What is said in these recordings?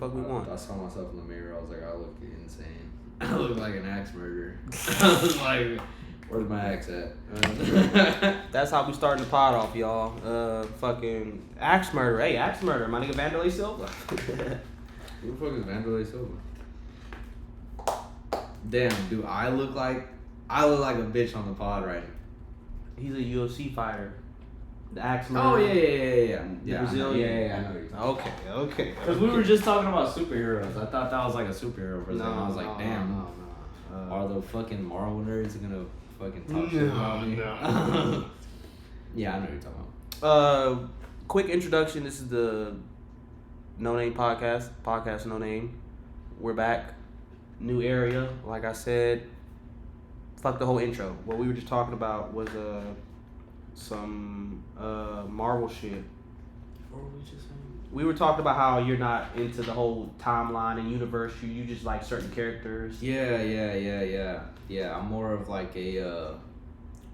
Fuck we want. I saw myself in the mirror. I was like, I look insane. I look like an axe murderer. I was like, where's my axe at? That's how we starting the pod off, y'all. Fucking axe murder. Hey, axe murder. My nigga Vanderlei Silva. Who the fuck is Vanderlei Silva? Damn, do I look like a bitch on the pod right now? He's a UFC fighter. The axe murder. Oh yeah. Brazilian. Yeah, I know you're Okay. Because we were just talking about superheroes. I thought that was like a superhero for a second. I was like, damn. No. Are the fucking Marvel nerds gonna fucking talk shit about me? No. Yeah, I know what you're talking about. Quick introduction. This is the No Name Podcast. Podcast No Name. We're back. New area. Like I said, fuck the whole intro. What we were just talking about was some Marvel shit. What were we just saying? We were talking about how you're not into the whole timeline and universe. You just like certain characters. Yeah. I'm more of like a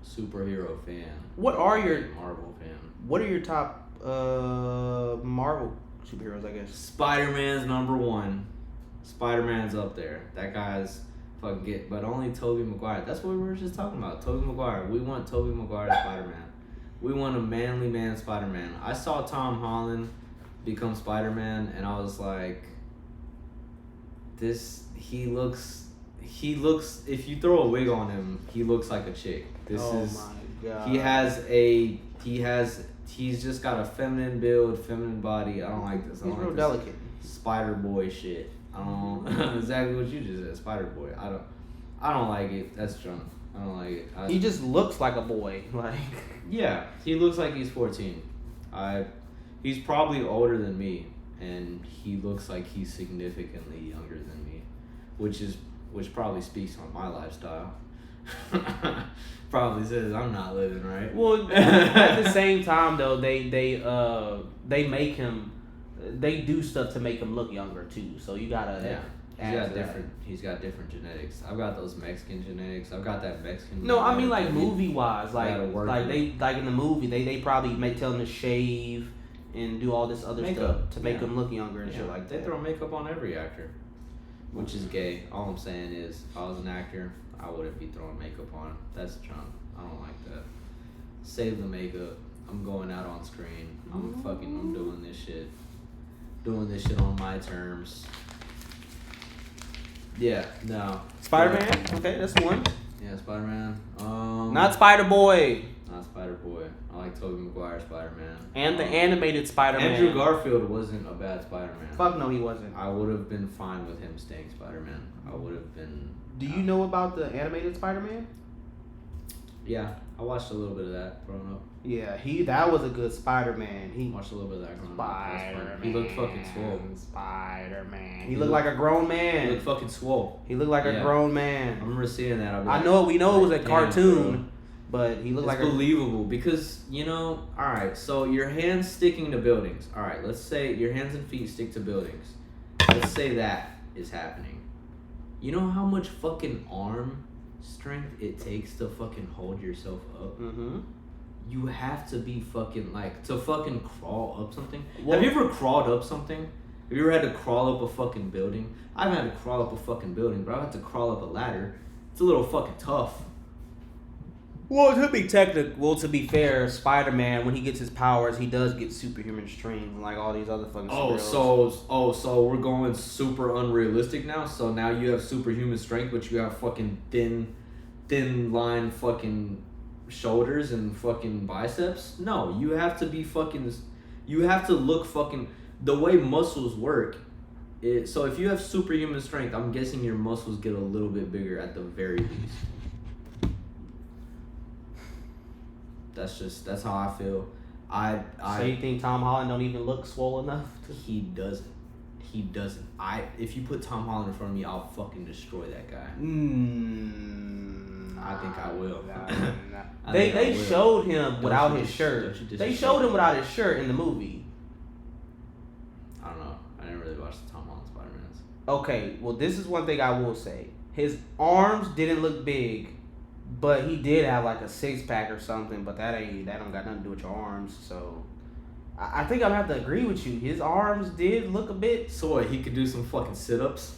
superhero fan. What are your Marvel fan? What are your top Marvel superheroes? I guess Spider-Man's number one. Spider-Man's up there. That guy's fucking get, but only Tobey Maguire. That's what we were just talking about. Tobey Maguire. We want Tobey Maguire Spider-Man. We want a manly man Spider-Man. I saw Tom Holland become Spider-Man, and I was like, he looks. If you throw a wig on him, he looks like a chick. My God. He's just got a feminine build, feminine body. I don't like this. He's real delicate. Spider Boy shit. I don't know exactly what you just said. Spider Boy. I don't like it. That's drunk. I don't like it. He just looks like a boy. Like yeah, he looks like he's 14. He's probably older than me, and he looks like he's significantly younger than me, which probably speaks on my lifestyle. Probably says I'm not living right. Well, at the same time though, they make him. They do stuff to make him look younger too. So you gotta. Yeah. He's got different genetics. I've got those Mexican genetics. I've got that Mexican. No, I mean like movie wise, like they in the movie they probably tell him to shave and do all this other stuff to make him look younger and shit like that. They throw makeup on every actor, which is gay. All I'm saying is, if I was an actor, I wouldn't be throwing makeup on. That's drunk. I don't like that. Save the makeup. I'm going out on screen. I'm doing this shit. Doing this shit on my terms. Yeah, no. Spider-Man? Okay, that's one. Yeah, Spider-Man. Not Spider-Boy. Not Spider-Boy. I like Tobey Maguire Spider-Man. And the animated Spider-Man. Andrew Garfield wasn't a bad Spider-Man. Fuck no, he wasn't. I would have been fine with him staying Spider-Man. I would have been... Do you know about the animated Spider-Man? Yeah, I watched a little bit of that growing up. Yeah, that was a good Spider-Man. He watched a little bit of that growing up. He looked fucking swole. Spider-Man. He looked like a grown man. He looked fucking swole. He looked like a grown man. I remember seeing that. I know. We know it was a cartoon, but he looked like believable because all right. So your hands sticking to buildings. All right, let's say your hands and feet stick to buildings. Let's say that is happening. You know how much fucking arm strength it takes to fucking hold yourself up? Mm-hmm. You have to be fucking to fucking crawl up something. Have you ever crawled up something? Have you ever had to crawl up a fucking building? I've had to crawl up a fucking building, but I've had to crawl up a ladder. It's a little fucking tough. Well, to be fair, Spider-Man, when he gets his powers, he does get superhuman strength, like all these other fucking superheroes. So we're going super unrealistic now? So now you have superhuman strength, but you have fucking thin line fucking shoulders and fucking biceps? No, you have to be fucking... You have to look fucking... The way muscles work... So if you have superhuman strength, I'm guessing your muscles get a little bit bigger at the very least. That's how I feel. So you think Tom Holland don't even look swole enough? He doesn't. If you put Tom Holland in front of me, I'll fucking destroy that guy. I think I will. They showed him without his shirt. They showed him without his shirt in the movie. I don't know. I didn't really watch the Tom Holland Spider-Mans. Okay, well this is one thing I will say. His arms didn't look big, but he did have like a 6-pack or something. But that don't got nothing to do with your arms. So I think I'd have to agree with you. His arms did look a bit. So what? He could do some fucking sit-ups.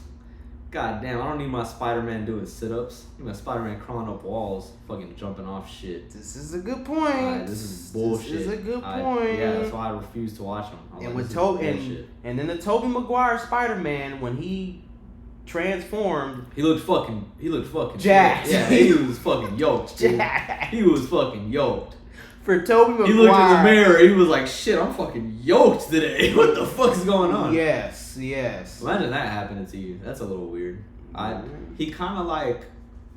God damn, I don't need my Spider-Man doing sit-ups. I need my Spider-Man crawling up walls, fucking jumping off shit. This is a good point. Alright, this is bullshit. This is a good point. Yeah, that's why I refuse to watch them. And with and then the Tobey Maguire Spider-Man, when he transformed, he looked fucking jacked. Yeah, he was fucking yoked. Dude. jacked. He was fucking yoked. For Tobey Maguire, He looked in the mirror. He was like, "Shit, I'm fucking yoked today. What the fuck is going on?" Yes. Imagine that happening to you. That's a little weird. He kind of like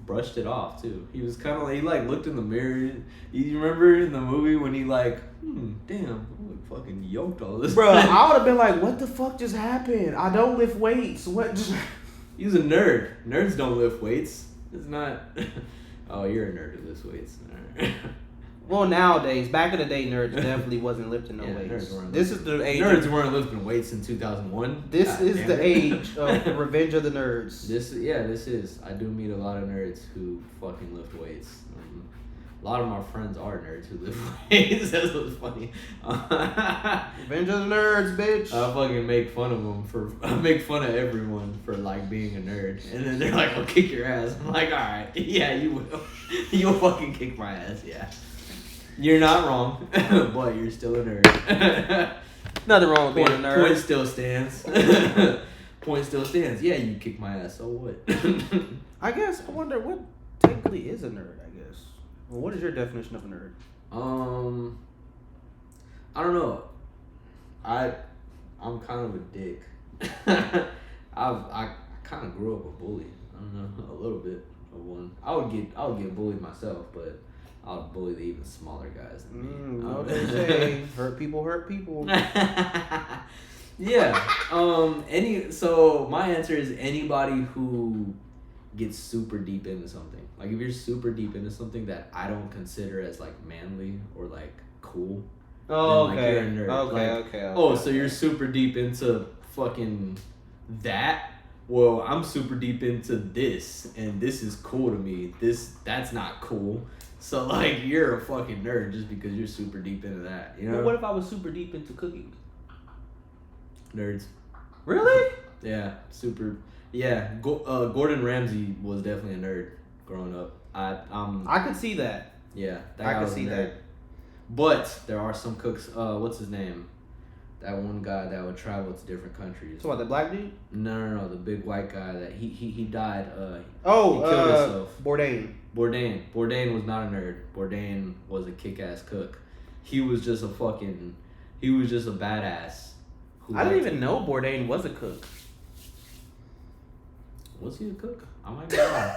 brushed it off too. He was kind of like, he like looked in the mirror. You remember in the movie when he like, damn, I'm fucking yoked all this. Bro, I would have been like, what the fuck just happened? I don't lift weights. What? He's a nerd. Nerds don't lift weights. It's not. Oh, you're a nerd who lifts weights. Well, nowadays, back in the day, nerds definitely wasn't lifting no weights. This is the age. Nerds weren't lifting weights in 2001. This is the age of Revenge of the Nerds. This is. I do meet a lot of nerds who fucking lift weights. A lot of my friends are nerds who lift weights. That's what's funny. Revenge of the Nerds, bitch. I fucking make fun of them I make fun of everyone for like being a nerd, and then they're like, "I'll kick your ass." I'm like, "All right, yeah, you will. You'll fucking kick my ass, yeah." You're not wrong, but you're still a nerd. Nothing wrong with being a nerd. Point still stands. Point still stands. Yeah, you kick my ass, so what? I guess, I wonder what technically is a nerd, I guess. Well, what is your definition of a nerd? I don't know. I'm kind of a dick. I kind of grew up a bully. I don't know, a little bit of one. I would get bullied myself, but I would bully the even smaller guys than me. What they say, hurt people hurt people. Yeah. So my answer is anybody who gets super deep into something. Like if you're super deep into something that I don't consider as like manly or like cool. Oh, then, okay. Like, you're a nerd. Okay. Oh, so you're super deep into fucking that? Well, I'm super deep into this, and this is cool to me. That's not cool. So like you're a fucking nerd just because you're super deep into that. You know? Well, what if I was super deep into cooking? Nerds. Really? Yeah, super. Yeah, Gordon Ramsay was definitely a nerd growing up. I could see that. Yeah, I could see that. But there are some cooks. What's his name? That one guy that would travel to different countries. So what, the black dude? No, the big white guy that he died. He killed himself. Bourdain. Bourdain was not a nerd. Bourdain was a kick-ass cook. He was just a badass. I didn't even know Bourdain was a cook. Was he a cook? I might be wrong.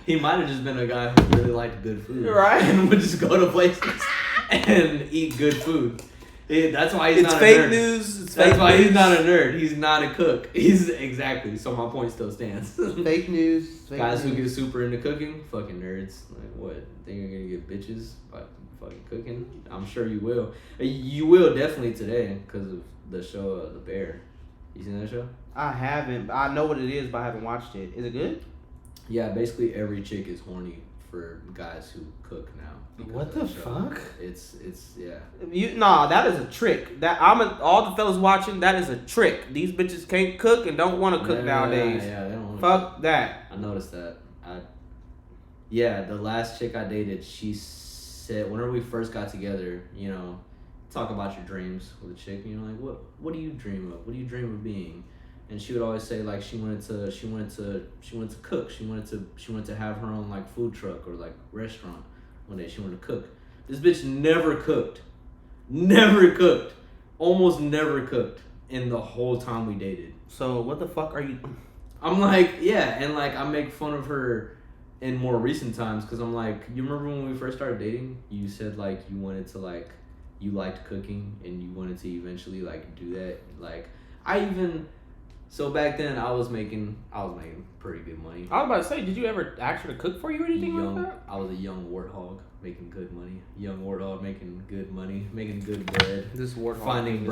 He might have just been a guy who really liked good food. Right. And would just go to places and eat good food. That's why he's not a nerd. Fake news. That's why he's not a nerd. He's not a cook. He's exactly. So my point still stands. Fake news. Guys who get super into cooking, fucking nerds. Like what? Think you're gonna get bitches by fucking cooking? I'm sure you will. You will definitely today because of the show The Bear. You seen that show? I haven't. I know what it is, but I haven't watched it. Is it good? Yeah, basically every chick is horny for guys who cook now. What the fuck? It's yeah. That is a trick. All the fellas watching. That is a trick. These bitches can't cook and don't want to cook nowadays. Yeah, they don't want to. Fuck that. I noticed that. The last chick I dated, she said whenever we first got together, talk about your dreams with a chick. Like what do you dream of? What do you dream of being? And she would always say like she wanted to cook. She wanted to have her own like food truck or like restaurant. One day she wanted to cook. This bitch never cooked. Almost never cooked in the whole time we dated. So what the fuck are you? I'm like, yeah, and like I make fun of her in more recent times because I'm like, you remember when we first started dating? You said like you wanted to like, you liked cooking and you wanted to eventually like do that. Like so back then I was making pretty good money. I was about to say, did you ever ask her to cook for you or anything like that? I was a young warthog making good money. Young warthog making good money, making good bread. This warthog finding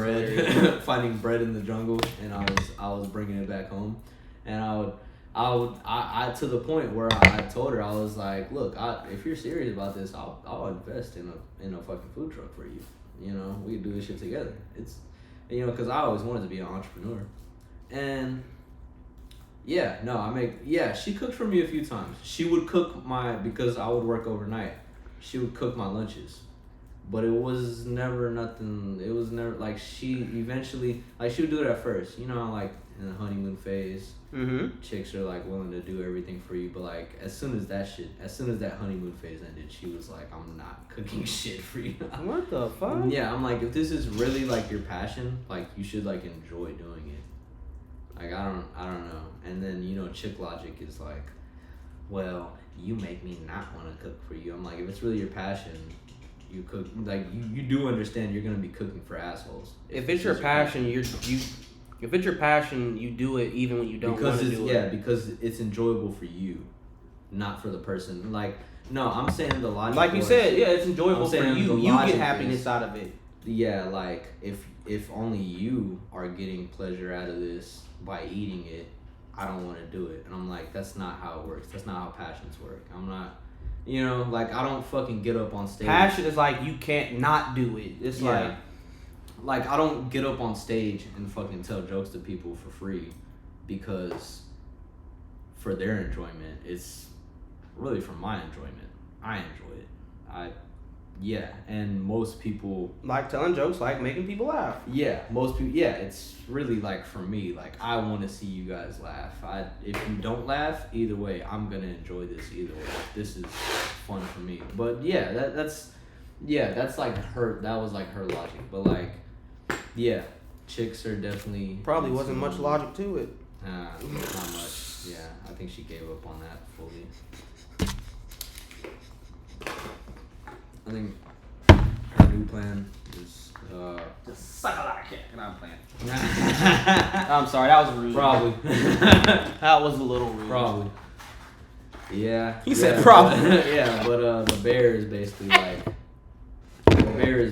bread in the jungle, and I was bringing it back home, and I to the point where I told her, I was like, look, if you're serious about this, I'll invest in a fucking food truck for you. You know, we could do this shit together. It's, you know, because I always wanted to be an entrepreneur. And yeah, no, she cooked for me a few times. She would cook because I would work overnight. She would cook my lunches. But it was never nothing, it was never, like, she eventually, like, she would do it at first. You know, like, in the honeymoon phase, chicks are, like, willing to do everything for you. But, like, as soon as that honeymoon phase ended, she was like, I'm not cooking shit for you. What the fuck? Yeah, I'm like, if this is really, like, your passion, like, you should, like, enjoy doing it. Like, I don't know. And then, you know, chick logic is like, well, you make me not want to cook for you. I'm like, if it's really your passion, you cook, like, you do understand you're gonna be cooking for assholes. If it's your passion, if it's your passion, you do it even when you don't want to do it. Yeah, because it's enjoyable for you, not for the person. Like, no, I'm saying the logic. Like you said, yeah, it's enjoyable for you. You get happiness out of it. Yeah, like if only you are getting pleasure out of this by eating it, I don't want to do it. And I'm like, that's not how it works. That's not how passions work. I'm not. You know, like, I don't fucking get up on stage. Passion is like, you can't not do it. It's like, I don't get up on stage and fucking tell jokes to people for free because for their enjoyment. It's really for my enjoyment. I enjoy it. And most people like telling jokes, like making people laugh. Yeah, most people. Yeah, it's really like for me. Like, I want to see you guys laugh. If you don't laugh, either way, I'm gonna enjoy this either way. This is fun for me. But yeah, that's like her. That was like her logic. But like, yeah, chicks are definitely Probably wasn't much logic to it. Not much. Yeah, I think she gave up on that fully. I think her new plan is just suck a lot of kick, and I'm playing. I'm sorry, that was rude. Probably. That was a little rude. Probably. Yeah. He said probably. Yeah, but the bear is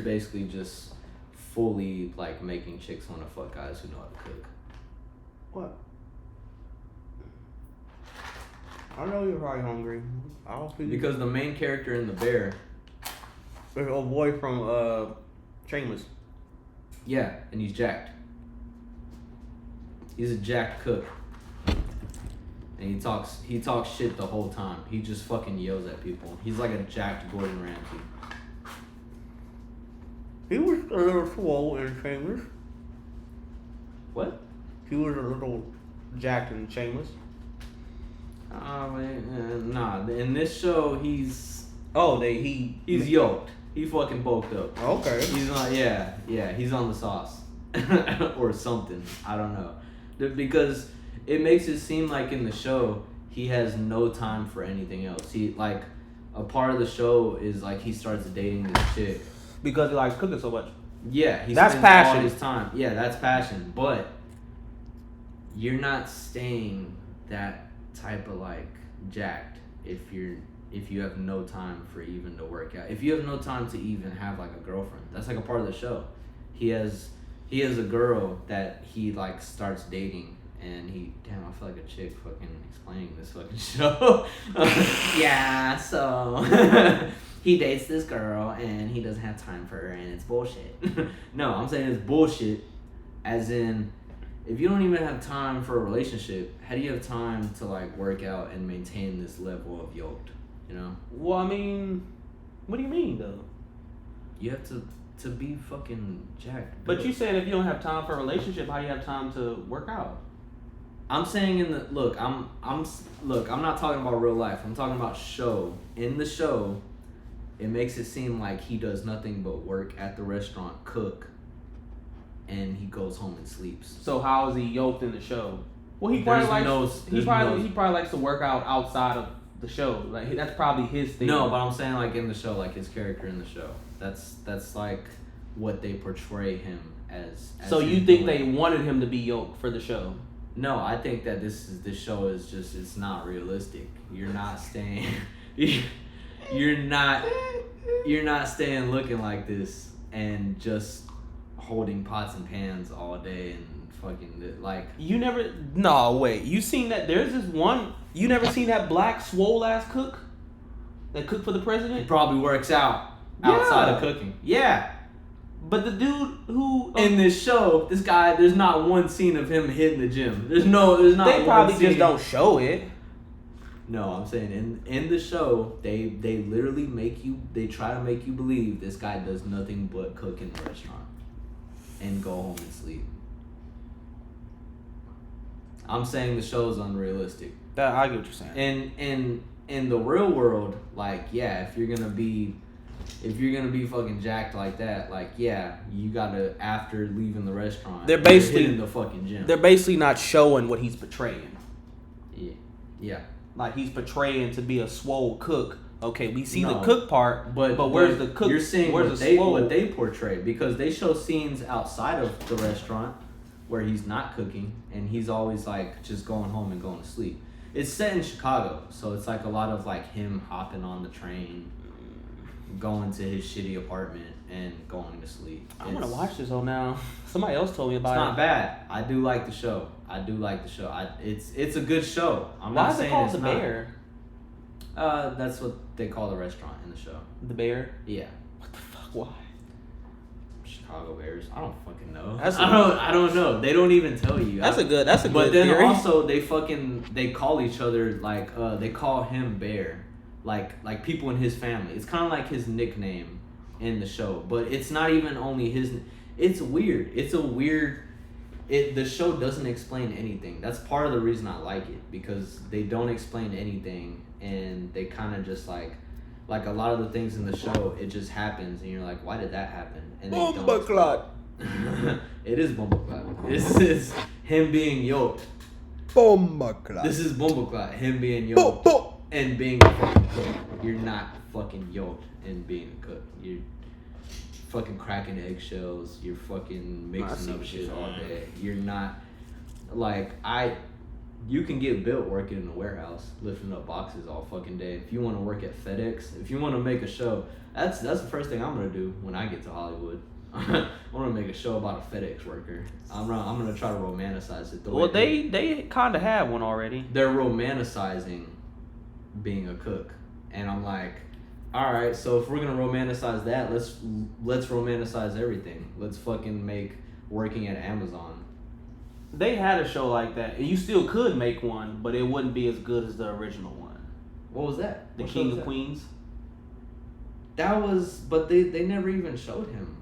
basically just fully like making chicks want to fuck guys who know how to cook. What? I know you're probably hungry. Because the main character in the bear. There's a boy from Shameless. Yeah, and he's jacked. He's a jacked cook. And he talks shit the whole time. He just fucking yells at people. He's like a jacked Gordon Ramsay. He was a little swole in Shameless. What? He was a little jacked in Shameless. Nah. In this show, he's yoked. He fucking bulked up. Okay. He's not. Yeah. He's on the sauce, or something. I don't know, because it makes it seem like in the show he has no time for anything else. He like a part of the show is like he starts dating this chick because he likes cooking so much. Yeah, that's passion. All his time. Yeah, that's passion. But you're not staying that type of like jacked if you have no time for even to work out. If you have no time to even have like a girlfriend, that's like a part of the show. He has a girl that he like starts dating, and I feel like a chick fucking explaining this fucking show. Yeah, so he dates this girl and he doesn't have time for her, and it's bullshit. No, I'm saying it's bullshit as in, if you don't even have time for a relationship, how do you have time to like work out and maintain this level of yoked? You know? Well, I mean, what do you mean though? You have to be fucking jacked. But you said if you don't have time for a relationship, how do you have time to work out? I'm saying I'm not talking about real life. I'm talking about show. In the show, it makes it seem like he does nothing but work at the restaurant, cook, and he goes home and sleeps. So how is he yoked in the show? Well, he probably likes to work out outside of the show. Like, that's probably his thing. No, but I'm saying like in the show, like his character in the show. That's like what they portray him as so you think they wanted him to be yoked for the show? No, I think that this show is just, it's not realistic. You're not staying you're not staying looking like this and just holding pots and pans all day and fucking like. You never you seen that? There's this one. You never seen that black swole ass cook that cooked for the president? It probably works out outside of cooking. Yeah. But the dude who in this show, this guy, there's not one scene of him hitting the gym. There's not. they one probably scene. just don't show it. No, I'm saying in the show, they literally they try to make you believe this guy does nothing but cook in the restaurant and go home and sleep. I'm saying the show's unrealistic. That I get what you're saying. And in the real world, like, yeah, if you're gonna be fucking jacked like that, like, yeah, you gotta, after leaving the restaurant, They're basically in the fucking gym. They're basically not showing what he's portraying. Yeah. Like he's portraying to be a swole cook. Okay, we see the No, cook part, but where's the cook? You're seeing where's what they portray, because they show scenes outside of the restaurant where he's not cooking and he's always like just going home and going to sleep. It's set in Chicago, so it's like a lot of like him hopping on the train, going to his shitty apartment and going to sleep. I want to watch this all now. Somebody else told me about It's it. not bad. I do like the show. It's a good show. I'm Why not is it saying called it's The not. Bear? That's what they call the restaurant in the show. The Bear? Yeah. What the fuck? Why? Chicago Bears. I don't fucking know. That's I don't know. They don't even tell you. That's a good But then theory. also they call each other like they call him Bear, like people in his family. It's kind of like his nickname in the show, but it's not even only his. It's weird. It's a weird. The show doesn't explain anything. That's part of the reason I like it, because they don't explain anything and they kind of just like a lot of the things in the show, it just happens and you're like, why did that happen? And they don't. It is Bumbleclot. This is him being yoked. This is Bumbleclot. Him being yoked and being a fucking cook. You're not fucking yoked and being a cook. You're fucking cracking eggshells. You're fucking mixing up shit all day. You're not like you can get built working in a warehouse, lifting up boxes all fucking day. If you want to work at FedEx, if you want to make a show, that's the first thing I'm gonna do when I get to Hollywood. I'm gonna make a show about a FedEx worker. I'm gonna try to romanticize it. Well, they kind of have one already. They're romanticizing being a cook, and I'm like, all right. So if we're gonna romanticize that, let's romanticize everything. Let's fucking make working at Amazon. They had a show like that, and you still could make one, but it wouldn't be as good as the original one. What was that? The What show King was of that? Queens. That was, but they never even showed him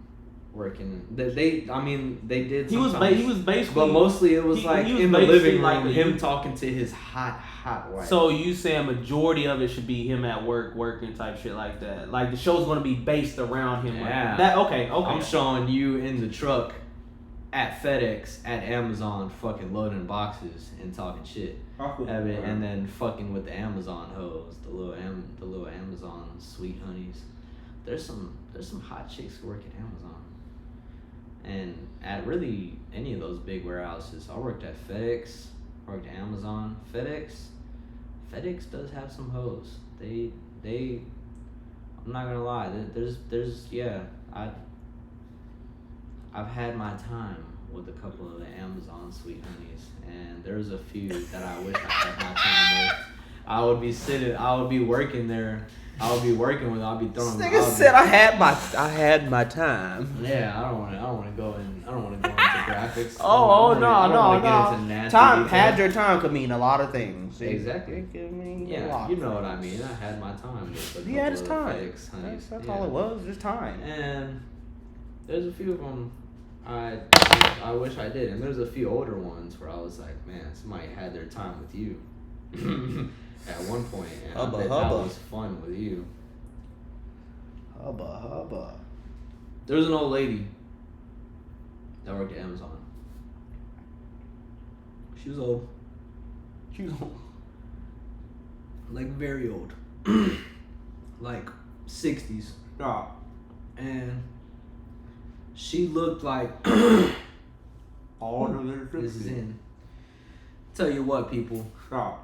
working. They did. He was basically, but mostly it was he like was in the basically living like room, a him youth- talking to his hot wife. So you saying majority of it should be him at work, working type shit like that. Like the show's gonna be based around him. Yeah. That okay. I'm showing you in the truck at FedEx, at Amazon, fucking loading boxes and talking shit. And then fucking with the Amazon hoes, the little Amazon sweet honeys. There's some hot chicks who work at Amazon. And at really any of those big warehouses. I worked at FedEx, worked at Amazon. FedEx does have some hoes. They I'm not gonna lie, I've had my time with a couple of the Amazon sweet honeys, and there's a few that I wish I had my time with. I would be working there. I would be working with. I'll be throwing. This nigga said I had my time. Yeah, I don't want to go into graphics. Oh I don't wanna no. get into nasty Time details. had your time could mean a lot of things. Exactly. It could mean a Yeah, lot you of know what I things. mean. I had my time with a He had his couple of time. FedEx honeys. That's Yeah. all it was, just time. And there's a few of them I wish I did, and there's a few older ones where I was like, man, somebody had their time with you at one point, and I bet that was fun with you. Hubba. There was an old lady that worked at Amazon. She was old. Like very old. Like 60s. Oh. And she looked like All this is in. Tell you what, people. Oh.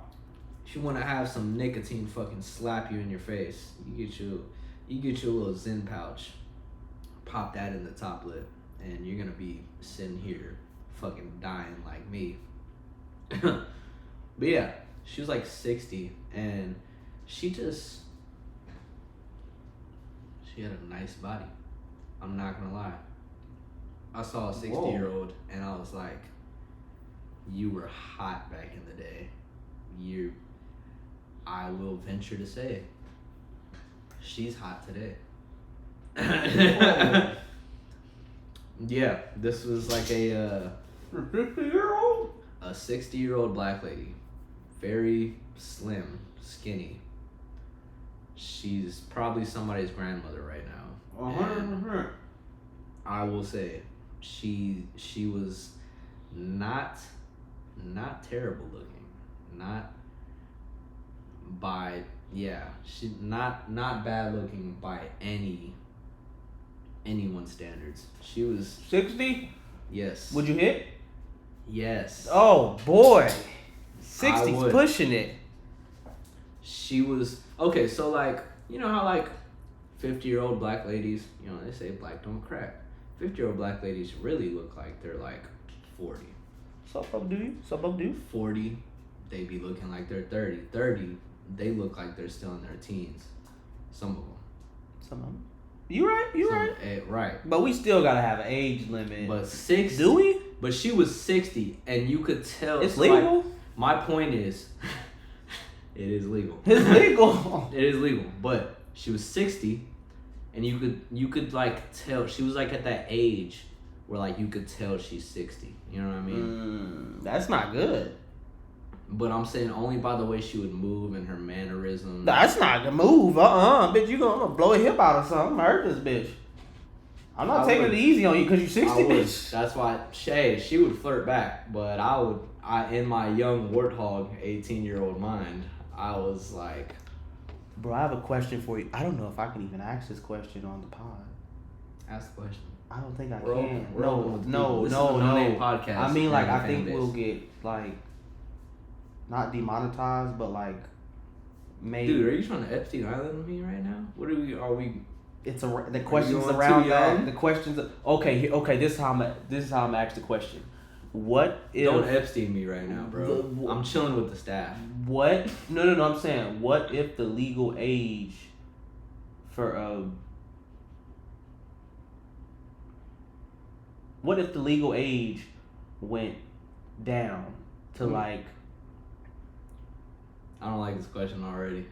If you want to have some nicotine fucking slap you in your face, you get your little Zen pouch, pop that in the top lip, and you're gonna be sitting here fucking dying like me. But yeah, she was like 60, and she had a nice body. I'm not gonna lie. I saw a 60-year-old and I was like, you were hot back in the day. I will venture to say, she's hot today. Yeah, this was like a 50-year-old? a 60-year-old black lady, very slim, skinny. She's probably somebody's grandmother right now. 100%. I will say, she was not terrible looking, she not bad looking by anyone's standards. She was 60? yes. Would you hit? Yes. Oh boy, 60's would. pushing it. She was okay. So like, you know how like 50-year-old black ladies, you know, they say black don't crack. 50-year-old black ladies really look like they're like 40. Some of them do. 40, they be looking like they're 30. 30, they look like they're still in their teens. Some of them. Some of them. You right. Right. But we still gotta have an age limit. But 60. Do we? But she was 60, and you could tell. It's so, legal. Like, my point is, it is legal. It's legal. It is legal. But she was 60, and you could like tell she was like at that age where like you could tell she's 60. You know what I mean? That's not good. But I'm saying only by the way she would move and her mannerisms. That's not the move. Bitch, I'm gonna blow a hip out or something. Hurt this bitch. I'm not taking it easy on you because you're 60, bitch. That's why she would flirt back, but in my young warthog 18-year-old mind, I was like, bro, I have a question for you. I don't know if I can even ask this question on the pod. ask the question. I don't think I We're can. open. We're open with people. This is a No. no-name podcast. I mean, like, for I fan think base. we'll get, like, not demonetized, but, like, maybe. Dude, are you trying to Epstein Island me right now? Are we? It's the questions going around too that. young? The questions. Okay. This is how I'm gonna ask the question. What if? Don't Epstein me right now, bro. I'm chilling with the staff. What? No. I'm saying, what if the legal age for what if the legal age went down to like? I don't like this question already.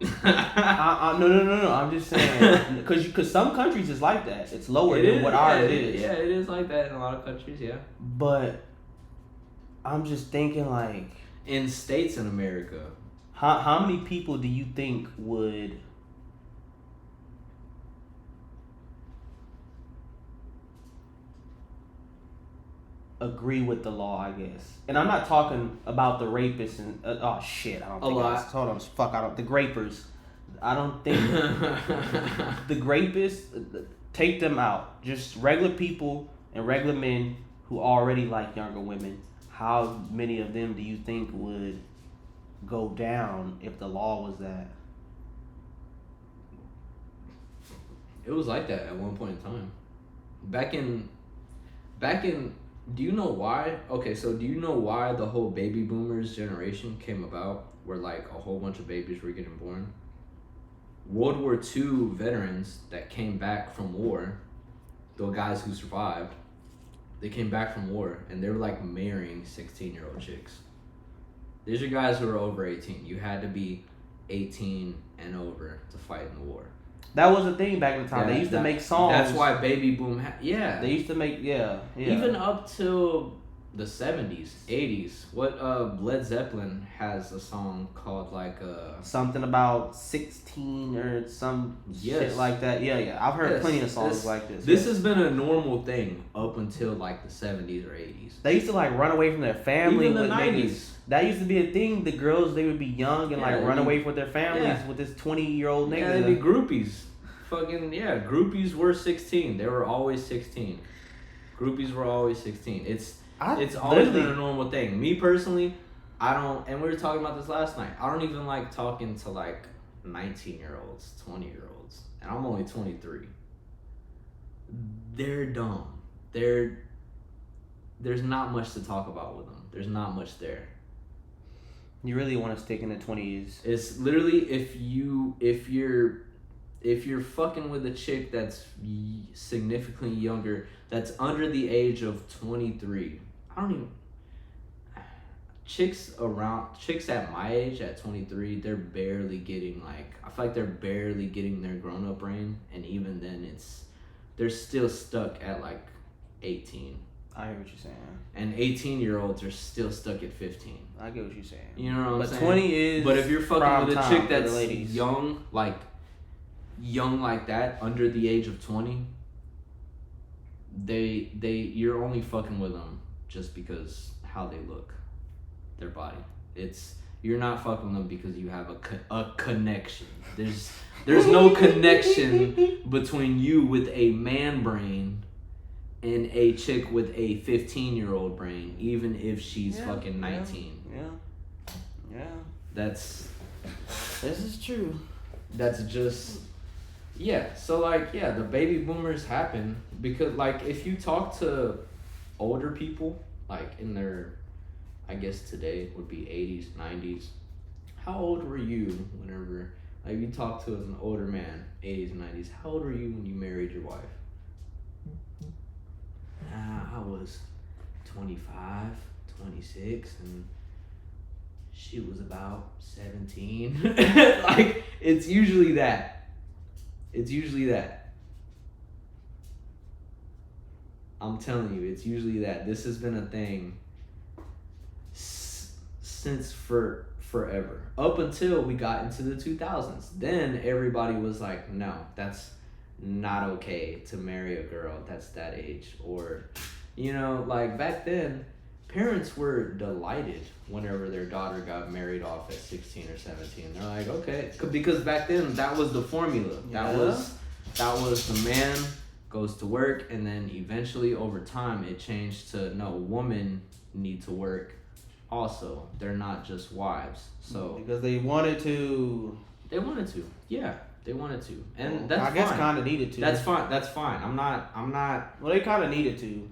No. I'm just saying because some countries is like that. It's lower than what ours is. Yeah, it is like that in a lot of countries. Yeah. But I'm just thinking, like, In states in America, how many people do you think would agree with the law, I guess? And I'm not talking about the rapists and oh shit, I don't think hold on, fuck, the grapers. I don't think the grapists, take them out. Just regular people and regular men who already like younger women. How many of them do you think would go down if the law was that? it was like that at one point in time. Back in, do you know why? Okay, so do you know why the whole baby boomers generation came about? Where like a whole bunch of babies were getting born? World War II veterans that came back from war, the guys who survived, they came back from war and they were like marrying 16-year-old chicks. These are guys who are over 18. You had to be 18 and over to fight in the war. That was a thing back in the time. They used to make songs. That's why baby boom. They used to make Even up till the 70s, 80s. What Led Zeppelin has a song called like something about 16 or some shit like that. Yeah. I've heard plenty of songs like this. This has been a normal thing up until like the 70s or 80s. They used to like run away from their family. Even the with 90s. Niggas. That used to be a thing. The girls, they would be young and like run away from their families with this 20-year-old nigga. Yeah, they'd be groupies. Groupies were 16. They were always 16. Groupies were always 16. It's always been a normal thing. Me personally, I don't, and we were talking about this last night, I don't even like talking to like 19-year-olds, 20-year-olds, and I'm only 23. They're dumb. There's not much to talk about with them. There's not much there. You really want to stick in the 20s. It's literally if if you're fucking with a chick that's significantly younger, that's under the age of 23, I don't even. Chicks at my age at 23, they're barely getting I feel like they're barely getting their grown up brain, and even then they're still stuck at 18. I hear what you're saying. And 18-year-olds are still stuck at 15. I get what you're saying. You know what I'm saying? But 20 is. But if you're fucking with a chick that's ladies. young like that, under the age of 20, you're only fucking with them just because how they look, their body. You're not fucking with them because you have a connection. There's no connection between you with a man brain and a chick with a 15-year-old brain, even if she's fucking 19. Yeah. This is true. That's just, yeah. So the baby boomers happen because if you talk to older people, in their, I guess today would be 80s, 90s. How old were you whenever, you talk to an older man, 80s, 90s, how old were you when you married your wife? I was 25, 26, and she was about 17. It's usually that. I'm telling you, it's usually that. This has been a thing since forever. Up until we got into the 2000s. Then everybody was like, no, that's not okay to marry a girl that's that age. Or, back then, parents were delighted whenever their daughter got married off at 16 or 17. They're like, okay, because back then that was the formula. That was the man goes to work, and then eventually over time it changed to no, women need to work also. They're not just wives. So because they wanted to. Yeah. They wanted to, and well, that's I guess fine. Kind of needed to. That's fine. I'm not. Well, they kind of needed to.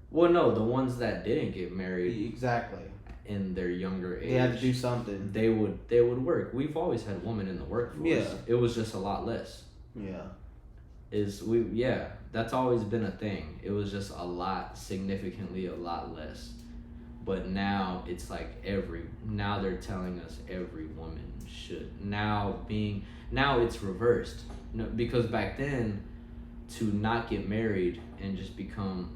Well, no, the ones that didn't get married exactly in their younger age, they had to do something. They would work. We've always had women in the workforce. Yeah. It was just a lot less. Yeah. That's always been a thing. It was just significantly a lot less. But now it's now they're telling us every woman should. Now it's reversed. No, because back then, to not get married and just become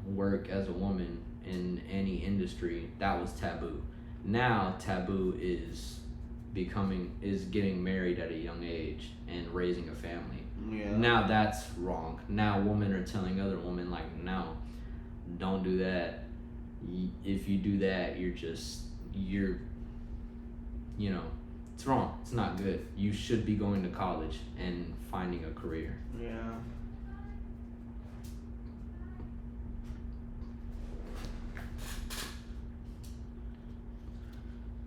work as a woman in any industry, that was taboo. Now taboo is getting married at a young age and raising a family. Yeah. Now that's wrong. Now women are telling other women no, don't do that. If you do that, it's wrong. It's not good. You should be going to college and finding a career. Yeah.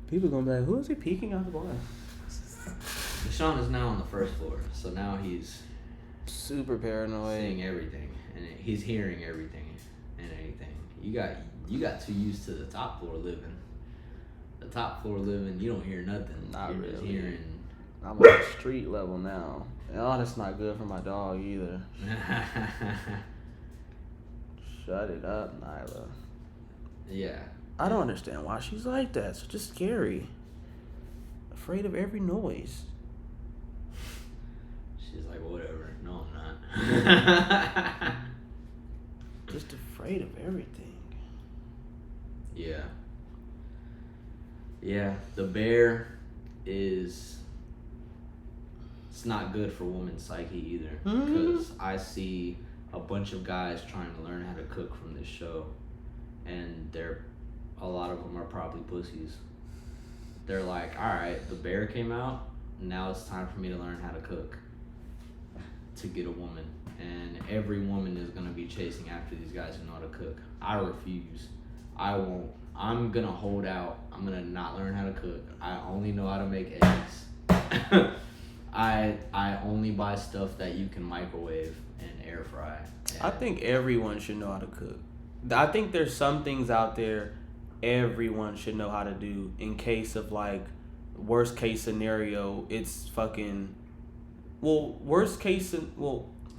People gonna be like, who is he peeking out the glass? Deshaun is now on the first floor, so now he's super paranoid, seeing everything, and he's hearing everything and anything. You got too used to the top floor living. The top floor living, you don't hear nothing. Not You're really. Just hearing. I'm on the street level now. Oh, that's not good for my dog either. Shut it up, Nyla. Yeah. I don't understand why she's like that. It's just scary. Afraid of every noise. She's like, whatever. No, I'm not. Just afraid of everything. Yeah. Yeah. The bear is... It's not good for women's psyche either. Because I see a bunch of guys trying to learn how to cook from this show. And a lot of them are probably pussies. They're like, alright, the bear came out. Now it's time for me to learn how to cook. To get a woman. And every woman is going to be chasing after these guys who know how to cook. I refuse. I won't. I'm going to hold out. I'm going to not learn how to cook. I only know how to make eggs. I only buy stuff that you can microwave and air fry. I think everyone should know how to cook. I think there's some things out there everyone should know how to do in case of worst case scenario, it's fucking Well, worst case,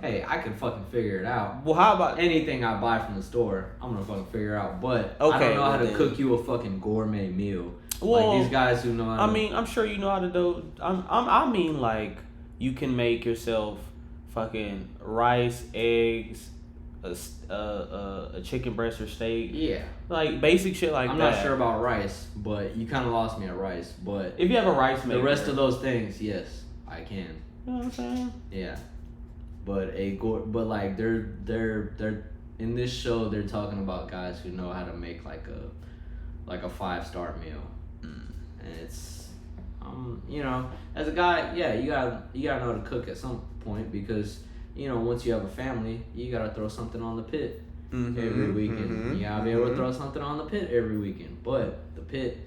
Hey, I can fucking figure it out. well, how about Anything I buy from the store, I'm gonna fucking figure out. But I Okay, don't know how to then. cook you a fucking gourmet meal. Well, like these guys who know how to. I mean, I'm sure you know how to do. I mean, like you can make yourself fucking rice, eggs, a chicken breast or steak, yeah. like basic shit like I'm that. not sure about rice, but you kind of lost me at rice. But If you have a rice maker, the rest of those things, yes, I can. you know what I'm saying? Yeah. But like they're in this show they're talking about guys who know how to make like a 5-star meal. And it's you know, as a guy, yeah, you gotta know how to cook at some point because, you know, once you have a family, you gotta throw something on the pit every weekend. You gotta be able to throw something on the pit every weekend. But the pit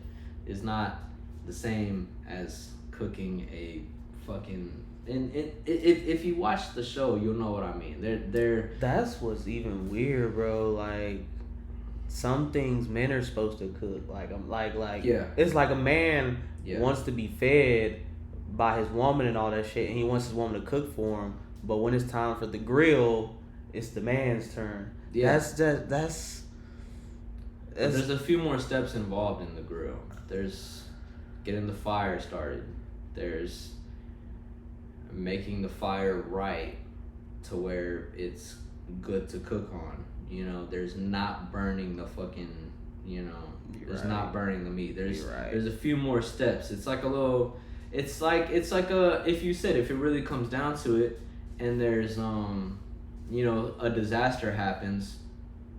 is not the same as cooking a fucking. And if you watch the show, you'll know what I mean. They're That's what's even weird, bro. Like some things men are supposed to cook. Like Yeah. It's like a man Yeah. wants to be fed by his woman and all that shit, and he wants his woman to cook for him. But when it's time for the grill, it's the man's turn. Yeah. That's There's a few more steps involved in the grill. There's getting the fire started. There's making the fire right to where it's good to cook on. You know, there's not burning the fucking, you know, there's not burning the meat. There's a few more steps. It's like a little, it's like a, if it really comes down to it, and there's you know, a disaster happens,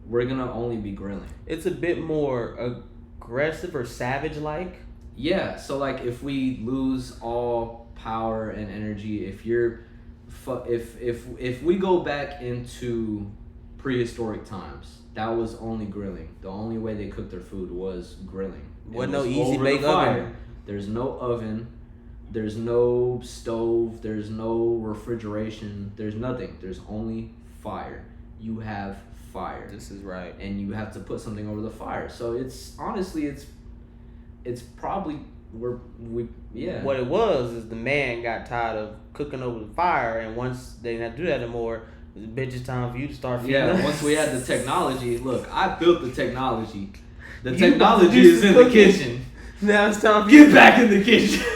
we're gonna only be grilling. It's a bit more aggressive or savage like. Yeah, so like if we lose all power and energy, if we go back into prehistoric times, that was only grilling. The only way they cooked their food was grilling. Wasn't no easy bake oven. There's no oven. There's no stove. There's no refrigeration. There's nothing. There's only fire. You have fire. This is right. And you have to put something over the fire. So it's honestly, it's probably yeah. What it was is the man got tired of cooking over the fire, and once they didn't have to do that anymore, bitch, it's time for you to start feeding us. Once we had the technology, look, I built the technology. The technology is in the kitchen. Now it's time for Get back in the kitchen.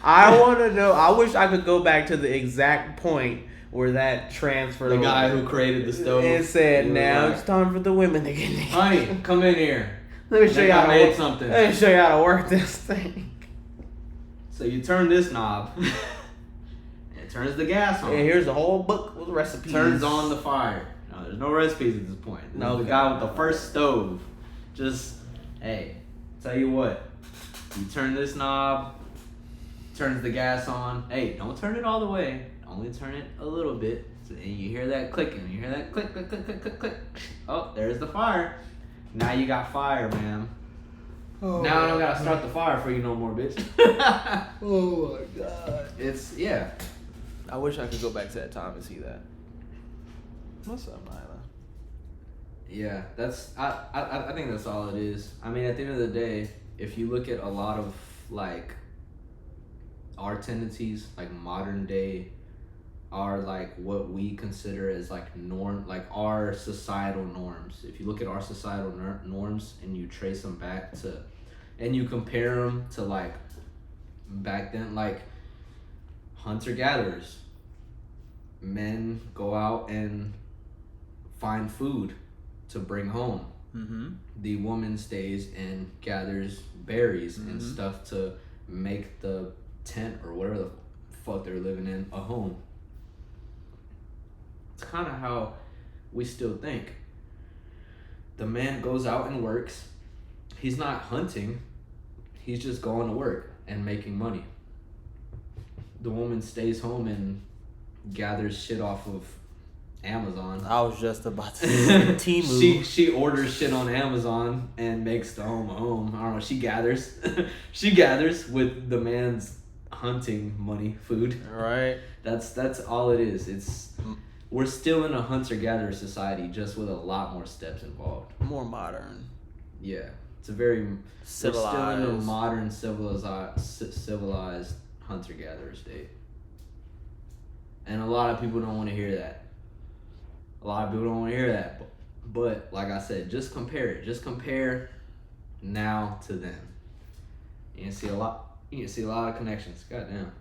I want to know. I wish I could go back to the exact point where that transferred. The guy who created the stove. And said, now it's time for the women to get in the kitchen. Honey, come in here. Let me show you how to make something. Let me show you how to work this thing. So you turn this knob. It turns the gas on. And here's a whole book with recipes. Turns on the fire. No, there's no recipes at this point. This is the guy with the first stove. Just, hey, tell you what. You turn this knob. Turns the gas on. Hey, don't turn it all the way. Only turn it a little bit. So, and you hear that clicking. You hear that click, click, click, click, click, click. Oh, there's the fire. Now you got fire, ma'am. Oh, now I don't gotta start the fire for you no more, bitch. Oh my god. It's, yeah. I wish I could go back to that time and see that. What's up, Nyla? Yeah, I think that's all it is. I mean, at the end of the day, if you look at a lot of, like, our tendencies, like modern day, are like what we consider as like norm, like our societal norms. If you look at our societal norms and you trace them back to, and you compare them to like back then, like hunter-gatherers, men go out and find food to bring home. Mm-hmm. The woman stays and gathers berries and stuff to make the tent or whatever the fuck they're living in a home. It's kind of how we still think. The man goes out and works. He's not hunting. He's just going to work and making money. The woman stays home and gathers shit off of Amazon. I was just about to say Temu. She orders shit on Amazon and makes the home a home. I don't know. She gathers. She gathers with the man's hunting money, food. Right. That's all it is. We're still in a hunter-gatherer society, just with a lot more steps involved. More modern. Yeah, it's a very civilized. We're still in a modern civilized hunter-gatherer state. And a lot of people don't want to hear that. But like I said, just compare it. Just compare now to then. You can see a lot. You can see a lot of connections. Goddamn.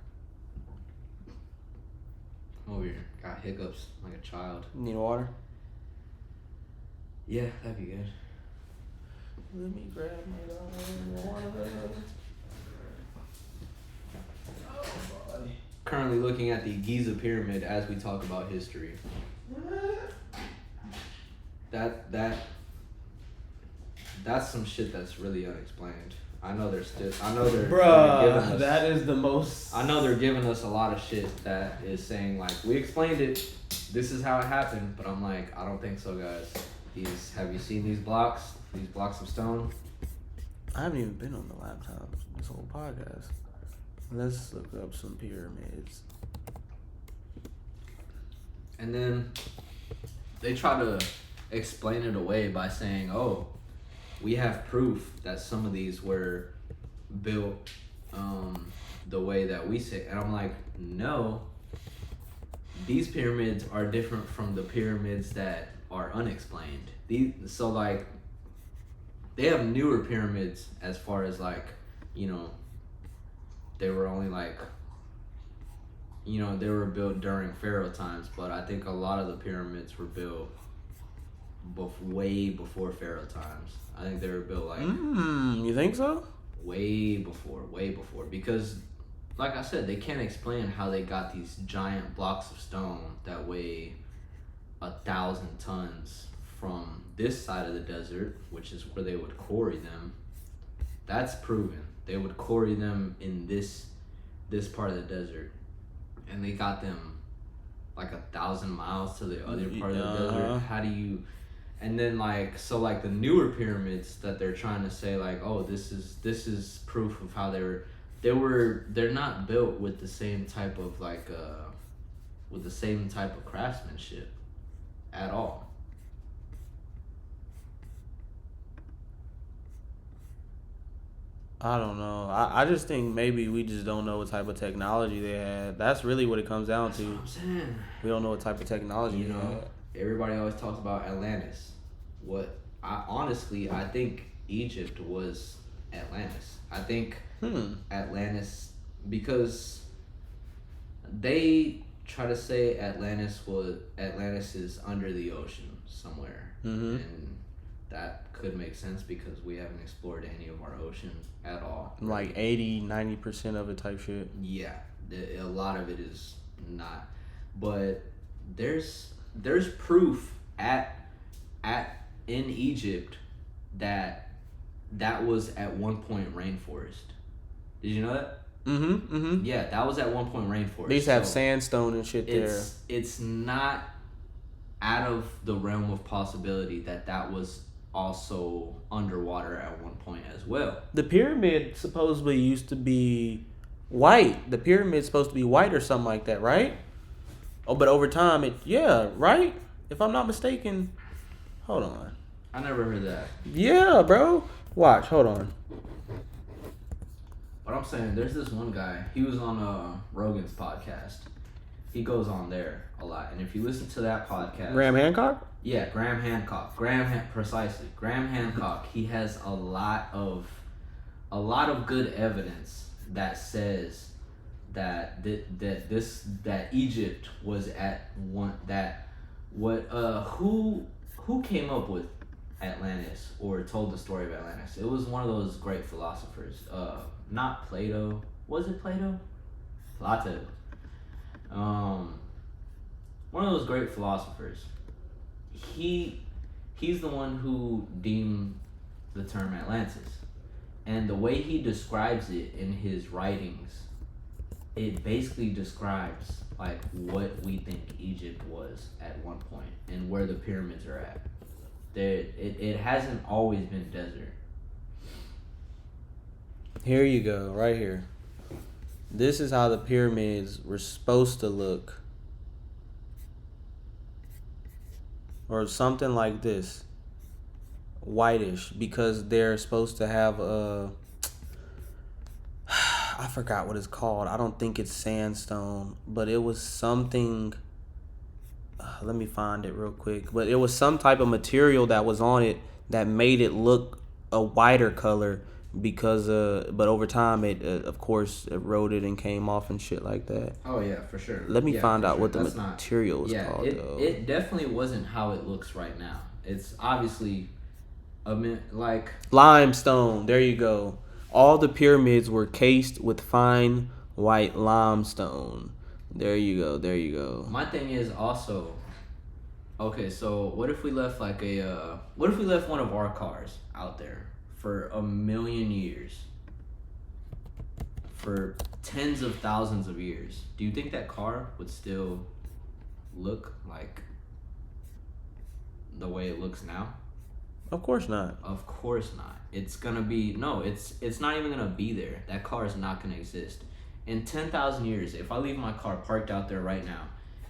I'm over here. Got hiccups like a child. Need water? Yeah, that'd be good. Let me grab my water. Oh, boy. Currently looking at the Giza pyramid as we talk about history. That's some shit that's really unexplained. I know they're giving Bruh, us, that is the most. I know they're giving us a lot of shit that is saying like, we explained it, this is how it happened, but I'm like, I don't think so, guys. Have you seen these blocks? These blocks of stone? I haven't even been on the laptop this whole podcast. Let's look up some pyramids. And then they try to explain it away by saying, oh, we have proof that some of these were built the way that we say. And I'm like, no, these pyramids are different from the pyramids that are unexplained. So like, they have newer pyramids as far as like, you know, they were only like, you know, they were built during Pharaoh times, but I think a lot of the pyramids were built way before Pharaoh times. I think they were built like you think so? Way before, because like I said, they can't explain how they got these giant blocks of stone that weigh 1,000 tons from this side of the desert, which is where they would quarry them. That's proven. They would quarry them in this part of the desert, and they got them like 1,000 miles to the other part of the desert. How do you? And then like, so like the newer pyramids that they're trying to say like, oh, this is proof of how they're not built with the same type of like with the same type of craftsmanship at all. I don't know. I just think maybe we just don't know what type of technology they had. That's really what it comes down That's to. what I'm saying. We don't know what type of technology You they know, had. everybody always talks about Atlantis. I think Egypt was Atlantis. I think Atlantis, because they try to say Atlantis is under the ocean somewhere, and that could make sense because we haven't explored any of our ocean at all. Like 80-90% of it type shit. Yeah, a lot of it is not, but there's proof in Egypt that was at one point rainforest. Did you know that? Yeah, that was at one point rainforest. They used to have sandstone and shit there. It's not out of the realm of possibility that was also underwater at one point as well. The pyramid supposedly used to be white. The pyramid's supposed to be white or something like that, right? Oh, but over time right? If I'm not mistaken. Hold on. I never heard that. Yeah, bro. Watch, hold on. But I'm saying, there's this one guy. He was on Rogan's podcast. He goes on there a lot, and if you listen to that podcast, Graham Hancock. Yeah, Graham Hancock. Precisely. Graham Hancock. He has a lot of good evidence that says that Egypt was at one who came up with Atlantis or told the story of Atlantis. It was one of those great philosophers. Not Plato. Was it Plato? Plato. One of those great philosophers. He's the one who deemed the term Atlantis. And the way he describes it in his writings, it basically describes like what we think Egypt was at one point and where the pyramids are at. It hasn't always been desert. Here you go, right here. This is how the pyramids were supposed to look. Or something like this. Whitish, because they're supposed to have I I forgot what it's called. I don't think it's sandstone, but it was something. Let me find it real quick. But it was some type of material that was on it that made it look a whiter color because but over time it of course eroded and came off and shit like that. Oh yeah, for sure. Let me Yeah, find for out sure. what the That's material is called though. It definitely wasn't how it looks right now. It's obviously like Limestone. There you go. All the pyramids were cased with fine white limestone. There you go. There you go. my thing is also okay. So what if we left what if we left one of our cars out there for 1,000,000 years, for tens of thousands of years? Do you think that car would still look like the way it looks now? Of course not. Of course not. It's gonna be no. It's not even gonna be there. That car is not gonna exist. In 10,000 years, if I leave my car parked out there right now,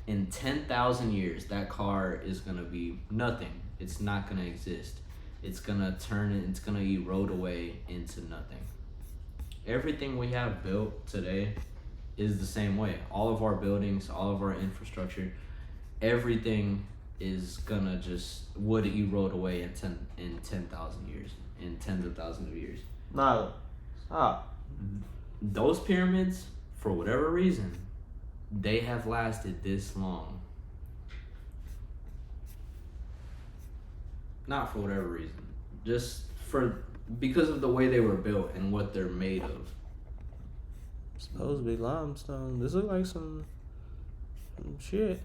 in 10,000 years, that car is gonna be nothing. It's not gonna exist. It's gonna it's gonna erode away into nothing. Everything we have built today is the same way. All of our buildings, all of our infrastructure, everything is gonna would erode away in 10,000 years, in tens of thousands of years. No. Stop. Those pyramids, for whatever reason, they have lasted this long. Not for whatever reason, just because of the way they were built and what they're made of. Supposed to be limestone. This look like some shit.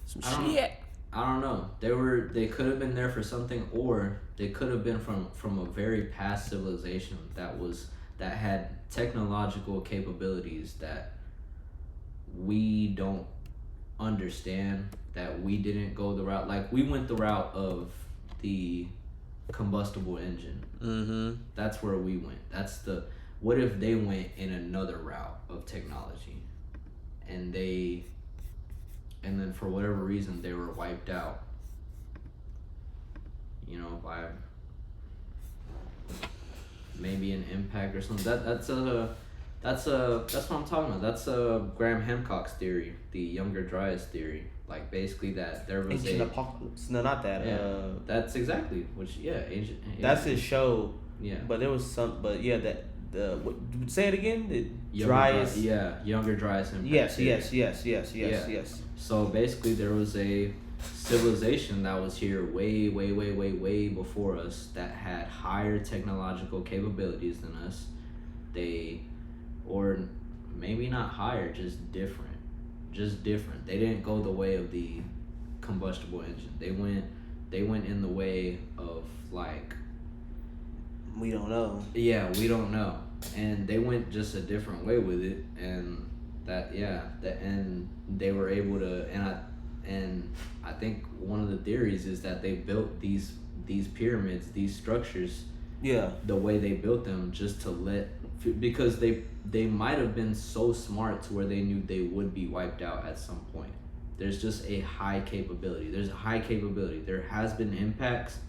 Some shit. I don't know. They could have been there for something, or they could have been from a very past civilization that had technological capabilities that we don't understand, that we didn't go the route. Like, we went the route of the combustible engine. Mm-hmm. That's where we went. What if they went in another route of technology, and then for whatever reason they were wiped out, by maybe an impact or something. That's what I'm talking about. That's Graham Hancock's theory, the Younger Dryas theory. Like, basically that there was Ancient Apocalypse. No, not that. Yeah, that's exactly ancient. That's his show. Yeah. But there was some. But yeah, say it again. The Dryas. Younger Dryas impact. Yes. So basically, there was a civilization that was here way before us that had higher technological capabilities than us. Or maybe not higher, just different. They didn't go the way of the combustible engine. They went in the way of, like, we don't know. Yeah, we don't know. And they went just a different way with it, and and they were able to, and I think one of the theories is that they built these pyramids, these structures, the way they built them, just to because they might have been so smart to where they knew they would be wiped out at some point. There's just a high capability. There has been impacts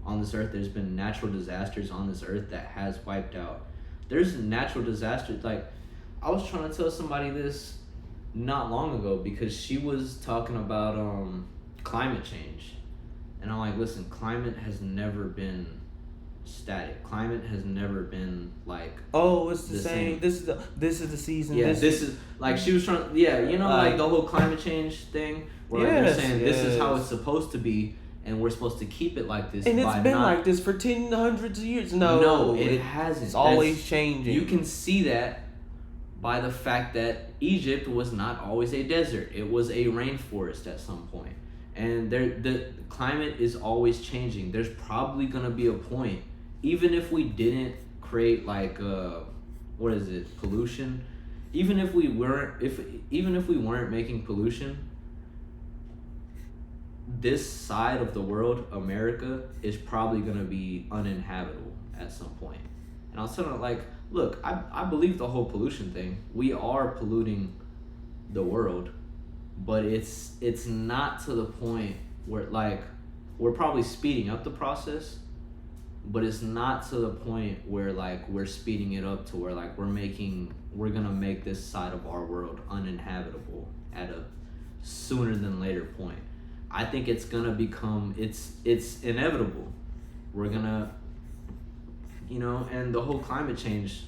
on this earth. There's been natural disasters on this earth that has wiped out. There's natural disasters. Like, I was trying to tell somebody this not long ago, because she was talking about climate change, and I'm like, listen, climate has never been static. Climate has never been like, oh, it's the same. This is the season. Yeah, this is like, she was trying. Yeah, like the whole climate change thing, where they're saying this is how it's supposed to be, and we're supposed to keep it like this. And it's been like this for hundreds of years. No, it hasn't. It's always changing. You can see that by the fact that Egypt was not always a desert. It was a rainforest at some point. And the climate is always changing. There's probably going to be a point, even if we didn't create, like, pollution, even if we weren't making pollution, this side of the world, America, is probably going to be uninhabitable at some point. And I was telling her, like, look, I believe the whole pollution thing. We are polluting the world, but it's not to the point where, like, we're probably speeding up the process, but it's not to the point where like we're speeding it up to where like we're gonna make this side of our world uninhabitable at a sooner than later point. I think it's gonna become it's inevitable. We're gonna, and the whole climate change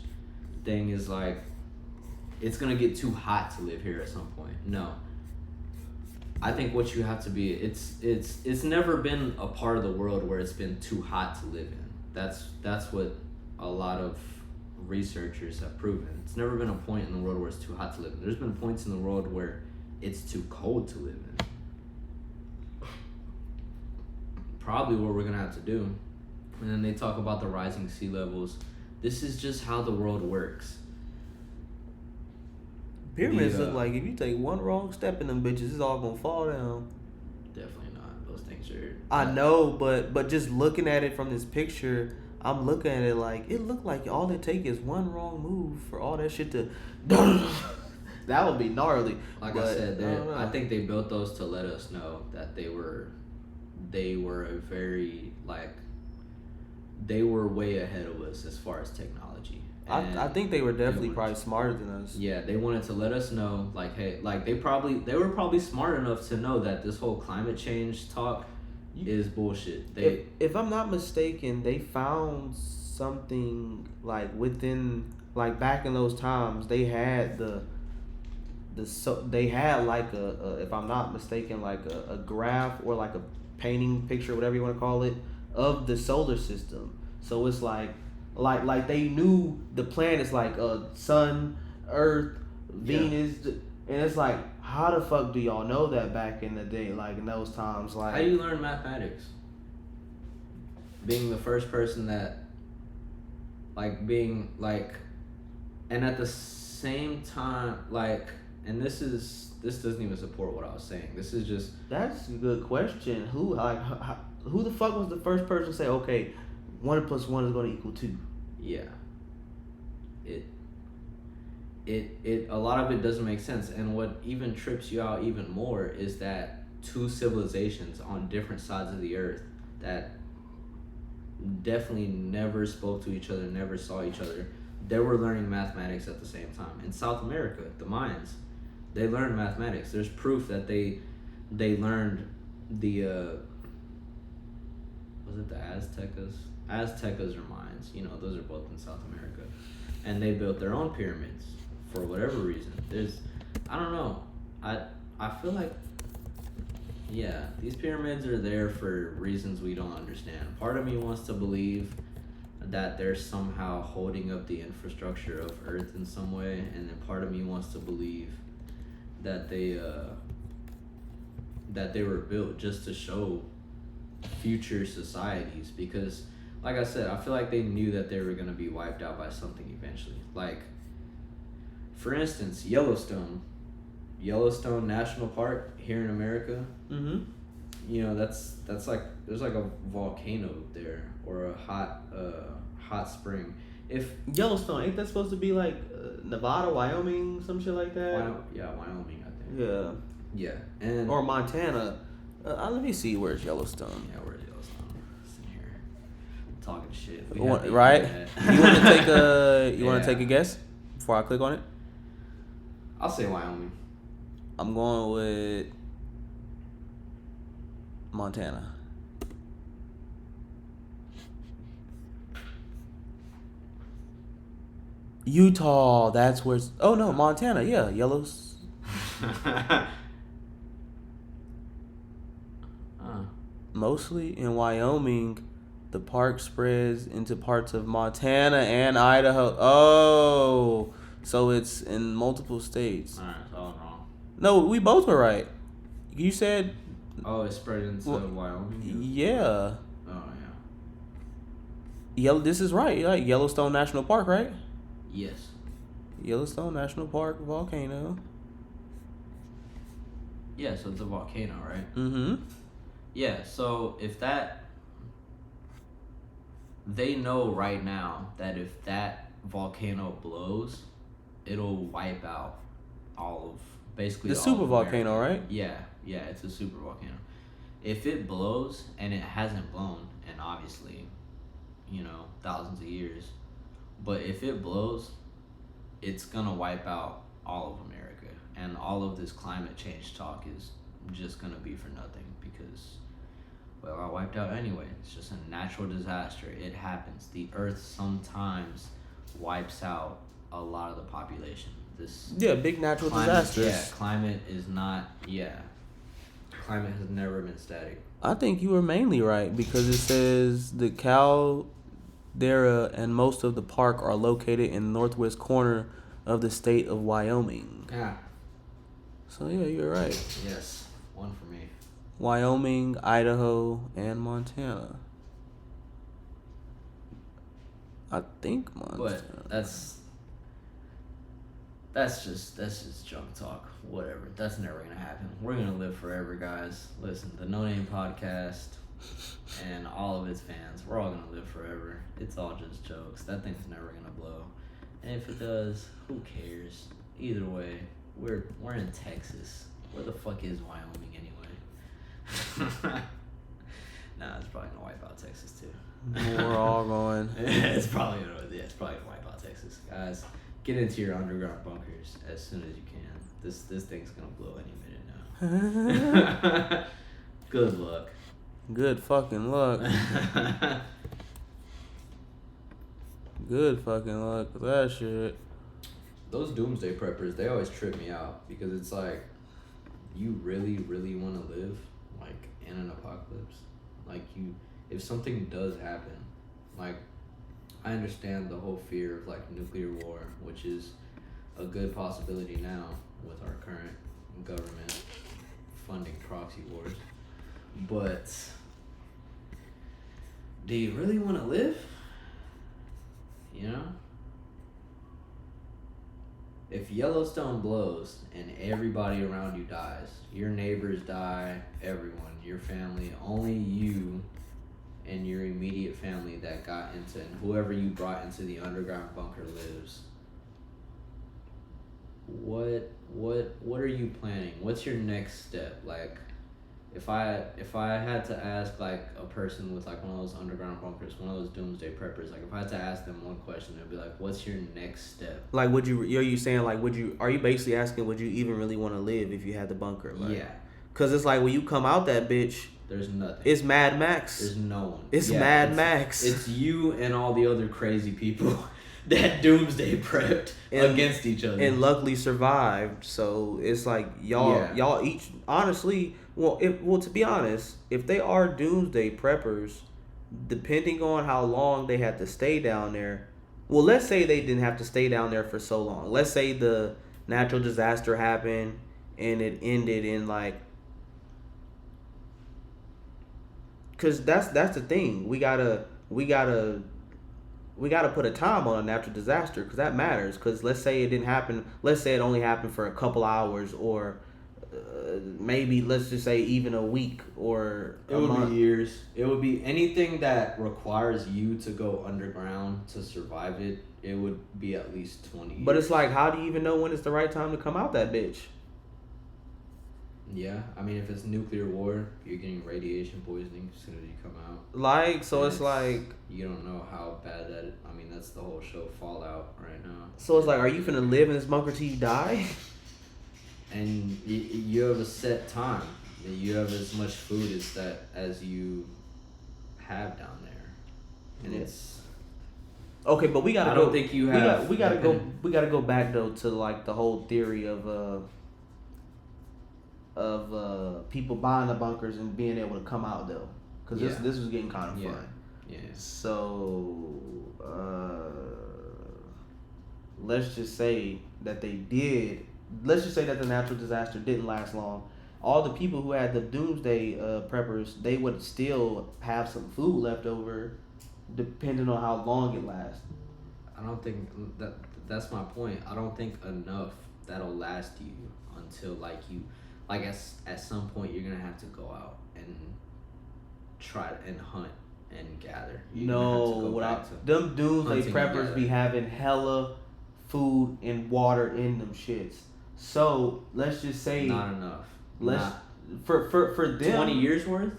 thing is like it's gonna get too hot to live here at some point. No. I think what you have to be it's never been a part of the world where it's been too hot to live in. That's what a lot of researchers have proven. It's never been a point in the world where it's too hot to live in. There's been points in the world where it's too cold to live in. Probably what we're gonna have to do. And then they talk about the rising sea levels. This is just how the world works. Pyramids look like if you take one wrong step in them bitches, it's all gonna fall down. Definitely not. Those things are. I know, but just looking at it from this picture, I'm looking at it like it looked like all it take is one wrong move for all that shit to. That would be gnarly. Like I said, I think they built those to let us know that they were a very they were way ahead of us as far as technology. I think they were definitely probably smarter than us. Yeah, they wanted to let us know, like, hey, like they were probably smart enough to know that this whole climate change talk is bullshit. If I'm not mistaken, they found something like within back in those times they had they had like a if I'm not mistaken like a graph or like a painting picture, whatever you want to call it, of the solar system. So it's like they knew the planets like Sun, Earth, Venus, and it's like, how the fuck do y'all know that back in the day, like in those times? Like, how do you learn mathematics? Being the first person that, and at the same time, and this doesn't even support what I was saying. This is just. That's a good question. Who the fuck was the first person to say, okay, 1 + 1 is going to equal 2? Yeah. A lot of it doesn't make sense, and what even trips you out even more is that two civilizations on different sides of the earth that definitely never spoke to each other, never saw each other, they were learning mathematics at the same time. In South America, the Mayans, they learned mathematics. There's proof that they learned the was it the Aztecas? Aztecas or Mayans, those are both in South America, and they built their own pyramids for whatever reason. I don't know, I feel like, yeah, these pyramids are there for reasons we don't understand. Part of me wants to believe that they're somehow holding up the infrastructure of Earth in some way, and then part of me wants to believe that they were built just to show future societies, because like I said, I feel like they knew that they were going to be wiped out by something eventually. Like, for instance, Yellowstone National Park here in America. Mm-hmm. That's like there's like a volcano there or a hot spring. If Yellowstone, ain't that supposed to be like Nevada, Wyoming, some shit like that? Wyoming, I think. Yeah, and or Montana. Let me see, where's Yellowstone? Yeah, where's Yellowstone? Sitting here talking shit. Right? You want to take want to take a guess before I click on it? I'll say Wyoming. I'm going with Montana. Utah, that's where. Oh no, Montana. Yeah, Mostly in Wyoming, the park spreads into parts of Montana and Idaho. Oh, so it's in multiple states. Alright, so I was wrong. No, we both were right. You said. Oh, it spread into Wyoming? Yeah. Oh, yeah. This is right. Like Yellowstone National Park, right? Yes. Yellowstone National Park volcano. Yeah, so it's a volcano, right? Mm-hmm. Yeah, so if that... They know right now that if that volcano blows, it'll wipe out all of... Basically the super volcano, right? Yeah, it's a super volcano. If it blows and it hasn't blown, and obviously thousands of years. But if it blows, it's gonna wipe out all of America, and all of this climate change talk is just gonna be for nothing because, well, I wiped out anyway. It's just a natural disaster. It happens. The Earth sometimes wipes out a lot of the population. Big natural Climate, disasters. yeah, climate is not. Yeah, climate has never been static. I think you were mainly right because it says the caldera and most of the park are located in the northwest corner of the state of Wyoming. Yeah. So yeah, you're right. Yes, one for me. Wyoming, Idaho, and Montana. I think Montana. But that's just junk talk. Whatever. That's never gonna happen. We're gonna live forever, guys. Listen, the No Name Podcast and all of its fans, we're all gonna live forever. It's all just jokes. That thing's never gonna blow. And if it does, who cares? Either way, we're in Texas. Where the fuck is Wyoming anyway? Nah, it's probably gonna wipe out Texas too. We're all going. it's probably gonna wipe out Texas, guys. Get into your underground bunkers as soon as you can. This thing's gonna blow any minute now. Good luck. Good fucking luck. Good fucking luck with that shit. Those doomsday preppers, they always trip me out because it's like, you really, really want to live like in an apocalypse. Like if something does happen, like, I understand the whole fear of like nuclear war, which is a good possibility now with our current government funding proxy wars. But do you really want to live? You know? If Yellowstone blows and everybody around you dies, your neighbors die, everyone, your family, only you and your immediate family that got into, and whoever you brought into the underground bunker lives, what are you planning? What's your next step? Like, if I had to ask like a person with like one of those underground bunkers, one of those doomsday preppers, like if I had to ask them one question, it'd be like, what's your next step? Like, are you saying like, are you basically asking, would you even really want to live if you had the bunker? Like, Yeah. Cause it's like when you come out that bitch, there's nothing. It's Mad Max. There's no one. It's Mad Max. It's you and all the other crazy people that doomsday prepped against each other and luckily survived. So it's like y'all each honestly. Well, to be honest, if they are doomsday preppers, depending on how long they had to stay down there. Well, let's say they didn't have to stay down there for so long. Let's say the natural disaster happened and it ended in like. Cause that's the thing. We gotta put a time on a natural disaster because that matters. Cause let's say it didn't happen. Let's say it only happened for a couple hours, or maybe let's just say even a week or it would be years. It would be anything that requires you to go underground to survive it. It would be at least 20 years. But it's like, how do you even know when it's the right time to come out that bitch? Yeah, I mean, if it's nuclear war, you're getting radiation poisoning as soon as you come out. Like, so it's like... You don't know how bad that... I mean, that's the whole show Fallout right now. So it's like, are you finna live in this bunker till you die? And you have a set time. You have as much food as you have down there. And it's... Okay, but we gotta I don't think you have... We gotta go back, though, to, like, the whole theory of people buying the bunkers and being able to come out though, because this was getting kind of fun. Yeah. So let's just say that they did. Let's just say that the natural disaster didn't last long. All the people who had the doomsday preppers, they would still have some food left over, depending on how long it lasts. I don't think that's my point. I don't think enough that'll last you until like you. Like at some point you're gonna have to go out and try and hunt and gather. Them doomsday preppers be having hella food and water in them shits. So let's just say not enough. For them 20 years worth?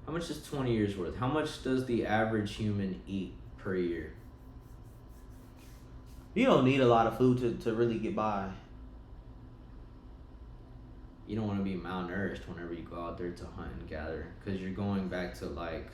How much is 20 years worth? How much does the average human eat per year? You don't need a lot of food to really get by. You don't want to be malnourished whenever you go out there to hunt and gather, because you're going back to like.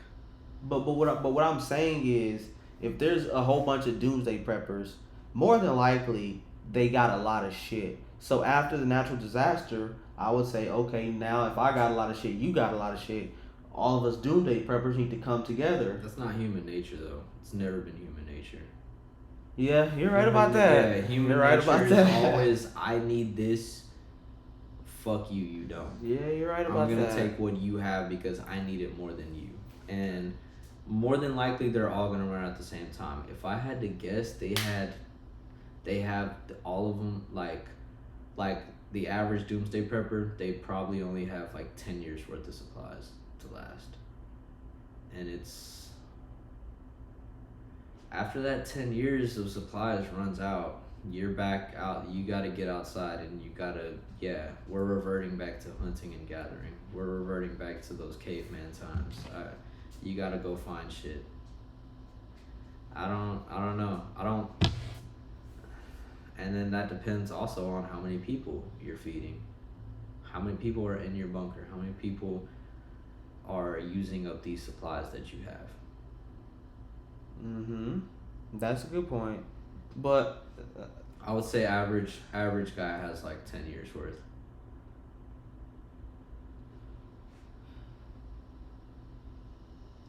But what I'm saying is, if there's a whole bunch of doomsday preppers, more than likely they got a lot of shit. So after the natural disaster, I would say, okay, now if I got a lot of shit, you got a lot of shit. All of us doomsday preppers need to come together. That's not human nature, though. It's never been human nature. Yeah, you're right about that. Yeah, human you're right nature about is that. always, I need this. Fuck you, you don't. Yeah, you're right about that. I'm gonna take what you have because I need it more than you. And more than likely, they're all gonna run at the same time. If I had to guess, they have all of them like the average doomsday prepper. They probably only have like 10 years worth of supplies to last, and it's after that 10 years of supplies runs out, you're back out. You got to get outside, and you got to we're reverting back to hunting and gathering. We're reverting back to those caveman times. You got to go find shit. I don't know. And then that depends also on how many people you're feeding. How many people are in your bunker? How many people are using up these supplies that you have? That's a good point. But I would say average guy has like 10 years worth.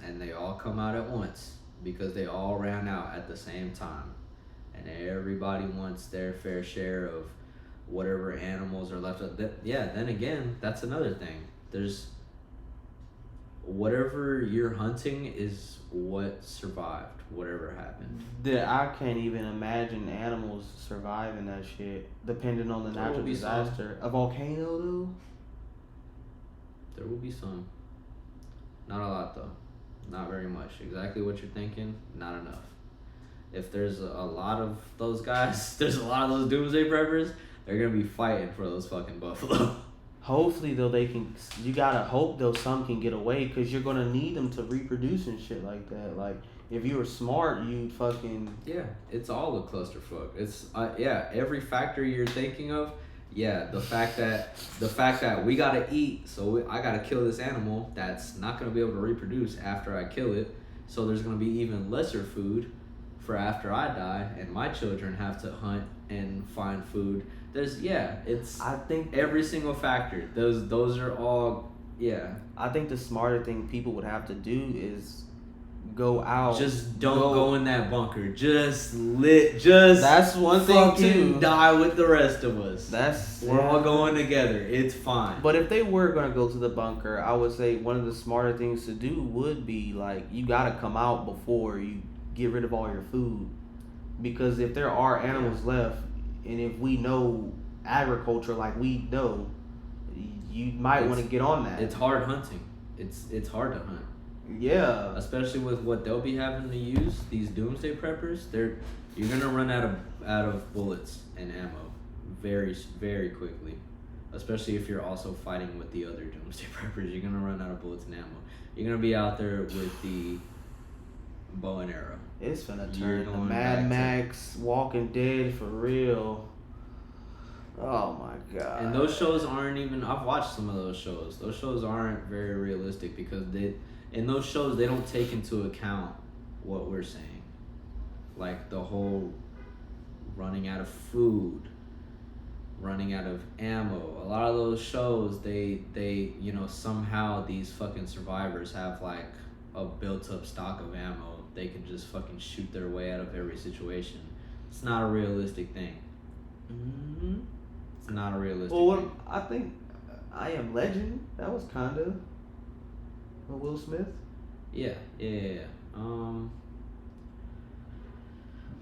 And they all come out at once because they all ran out at the same time. And everybody wants their fair share of whatever animals are left. Then again, that's another thing. There's whatever you're hunting is what survived, whatever happened. I can't even imagine animals surviving that shit, depending on the natural disaster. A volcano, though? There will be some. Not a lot, though. Not very much. Exactly what you're thinking, not enough. If there's a lot of those guys, there's a lot of those doomsday preppers, they're going to be fighting for those fucking buffalo. Hopefully, though, you gotta hope, though, some can get away, because you're gonna need them to reproduce and shit like that. Like, if you were smart, you'd fucking... Yeah, it's all a clusterfuck. It's, every factor you're thinking of, the fact that we gotta eat, so I gotta kill this animal that's not gonna be able to reproduce after I kill it, so there's gonna be even lesser food for after I die, and my children have to hunt and find food. I think every single factor. Those are all. I think the smarter thing people would have to do is go out. Just don't go in that bunker. Just that's one thing too. Die with the rest of us. We're all going together. It's fine. But if they were gonna go to the bunker, I would say one of the smarter things to do would be like, you gotta come out before you get rid of all your food, because if there are animals left, and if we know agriculture like we know, you might want to get on that. It's hard hunting. It's hard to hunt. Yeah. Especially with what they'll be having to use, these doomsday preppers, you're gonna run out of bullets and ammo very, very quickly. Especially if you're also fighting with the other doomsday preppers, you're gonna run out of bullets and ammo. You're gonna be out there with the bow and arrow. It's gonna turn to Mad Max, Walking Dead for real. Oh my god. And those shows aren't even. I've watched some of those shows. Those shows aren't very realistic because in those shows they don't take into account what we're saying, like the whole running out of food, running out of ammo. A lot of those shows, they somehow these fucking survivors have like a built up stock of ammo. They can just fucking shoot their way out of every situation. It's not a realistic thing. It's not a realistic thing. I think I Am Legend, that was kind of a Will Smith. Yeah.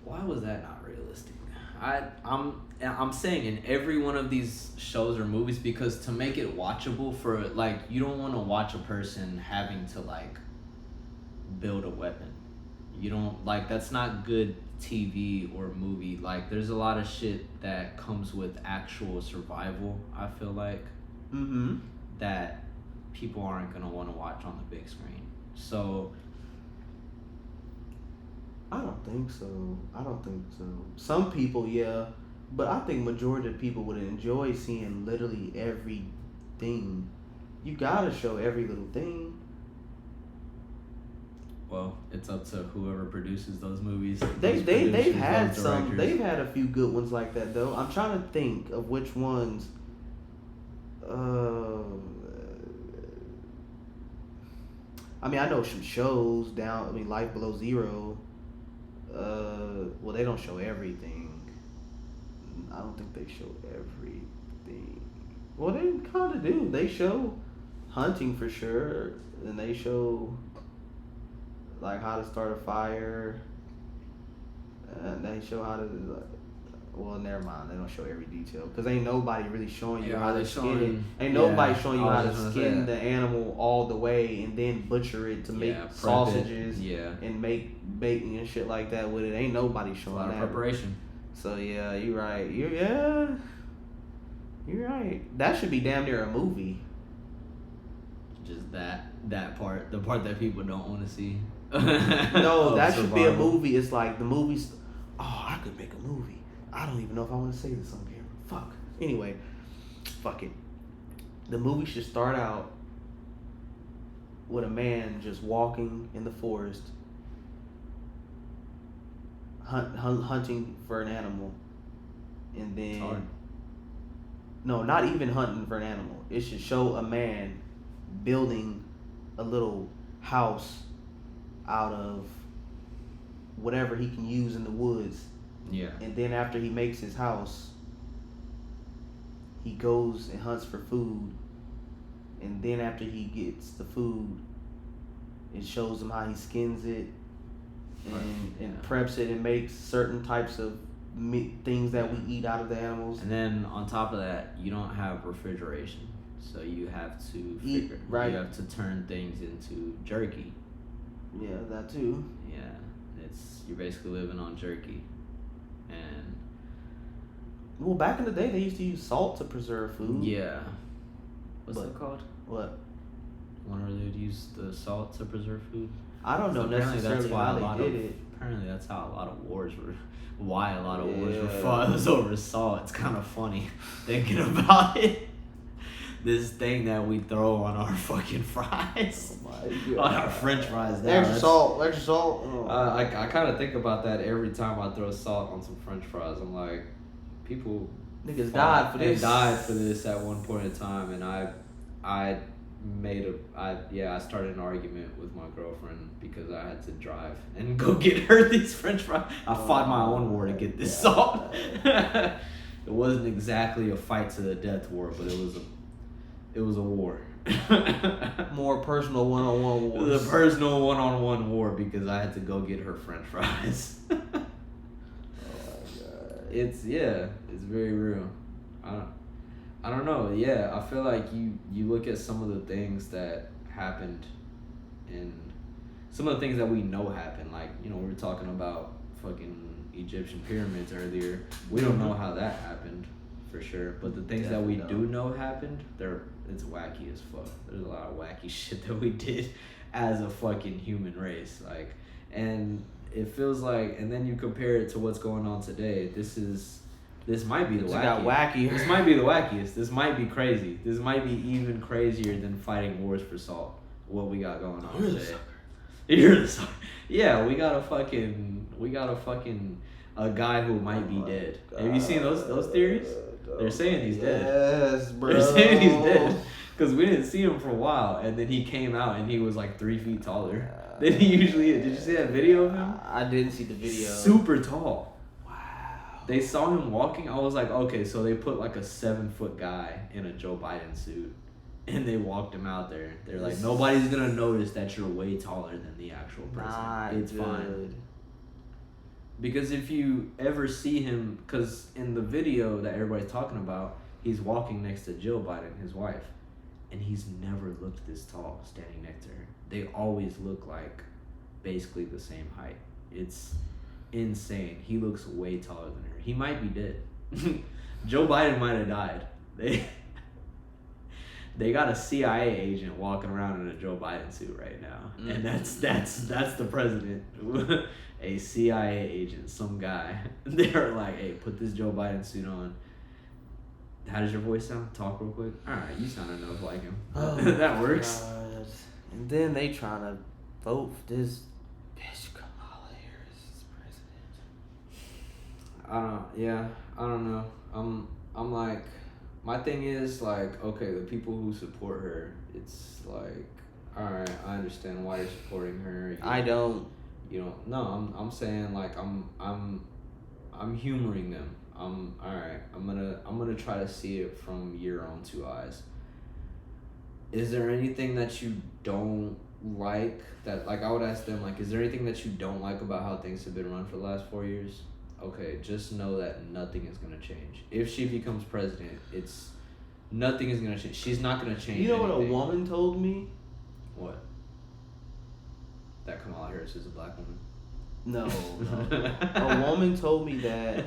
Why was that not realistic? I'm saying in every one of these shows or movies, because to make it watchable for, like, you don't want to watch a person having to, like, build a weapon. You don't, like, that's not good TV or movie. Like, there's a lot of shit that comes with actual survival, I feel like. Mm-hmm. That people aren't gonna want to watch on the big screen. So I don't think so. Some people, yeah, but I think majority of people would enjoy seeing literally everything. You gotta show every little thing. well, it's up to whoever produces those movies. They've producers, had those some. directors. They've had a few good ones like that though. I'm trying to think of which ones. I mean, I know some shows down. I mean, Life Below Zero. Well, they don't show everything. I don't think they show everything. Well, they kind of do. They show hunting for sure, and they show like how to start a fire, and they show how to. Well, never mind. They don't show every detail because ain't nobody really showing you Yeah, how they to skin showing- it. Ain't nobody yeah, showing you I how was to just gonna skin say the animal all the way and then butcher it to make prep it. sausages Yeah, and make bacon and shit like that with it. Ain't nobody a showing lot of that. preparation. So yeah, you're right. You're right. That should be damn near a movie. Just that part, the part that people don't want to see. No, Of that should be a survival. movie. It's like the movies. Oh, I could make a movie. I don't even know if I want to say this on camera. Fuck. Anyway, fuck it. The movie should start out with a man just walking in the forest, hunting for an animal, and It's hard. then no, not even hunting for an animal. It should show a man building a little house out of whatever he can use in the woods. Yeah. And then after he makes his house, he goes and hunts for food. And then after he gets the food, it shows him how he skins it and Yeah. preps it and makes certain types of meat, things that we eat out of the animals. And then on top of that, you don't have refrigeration, so you have to Eat, right. You have to turn things into jerky. Yeah, that too. Yeah, you're basically living on jerky, and Well, back in the day, they used to use salt to preserve food. yeah, what's But- it called? What? Whenever they would use the salt to preserve food. I don't know Apparently necessarily how they did it. Apparently that's how a lot of wars were. Why a lot of wars were Yeah. fought. It was over salt. It's kind of funny thinking about it. This thing that we throw on our fucking fries, Oh my on our French fries. Now, Extra salt. Oh. I kind of think about that every time I throw salt on some French fries. I'm like, people Niggas fought- died for they this. died for this at one point in time, and I started an argument with my girlfriend because I had to drive and go get her these French fries. I fought my own war to get this salt. It wasn't exactly a fight to the death war, but it was a war. More personal one-on-one It wars. was a personal one-on-one war because I had to go get her French fries. Oh my god. It's very real. I don't know. Yeah, I feel like you look at some of the things that happened, and some of the things that we know happened. Like, we were talking about fucking Egyptian pyramids earlier. We don't know how that happened for sure, but the things that we Definitely do know happened, it's wacky as fuck. There's a lot of wacky shit that we did as a fucking human race, like, and it feels like, and then you compare it to what's going on today. This might be the It wackiest. got wackier. This might be the wackiest. This might be crazy. This might be even crazier than fighting wars for salt. What we got going on You're the today. sucker. You're the sucker. Yeah, we got a guy who might be Oh my dead. Have you seen those theories? They're saying he's dead. Yes, bro. They're saying he's dead because we didn't see him for a while, and then he came out and he was like 3 feet taller than he usually is. Did you see that video of him? I didn't see the video. Super tall. Wow. They saw him walking. I was like, okay, so they put like a 7-foot guy in a Joe Biden suit, and they walked him out there. They're like, nobody's gonna notice that you're way taller than the actual person. Not It's good. fine. Because if you ever see him, because in the video that everybody's talking about, he's walking next to Jill Biden, his wife, and he's never looked this tall standing next to her. They always look like basically the same height. It's insane. He looks way taller than her. He might be dead. Joe Biden might have died. They got a CIA agent walking around in a Joe Biden suit right now, and that's the president, a CIA agent, some guy. They're like, hey, put this Joe Biden suit on. How does your voice sound? Talk real quick. All right, you sound enough like him. Oh, that works. God. And then they trying to vote for this bitch Kamala Harris as president. I don't know. I'm like, my thing is like, okay, the people who support her, it's like, all right, I understand why you're supporting her. I don't. You don't. No, I'm saying like I'm humoring them. All right. I'm gonna try to see it from your own two eyes. Is there anything that you don't like that, like, I would ask them, like, is there anything that you don't like about how things have been run for the last 4 years? Okay, just know that nothing is gonna change. If she becomes president, nothing is gonna change. She's not gonna change. You know what anything. a woman told me? What? That Kamala Harris is a black woman. No. A woman told me that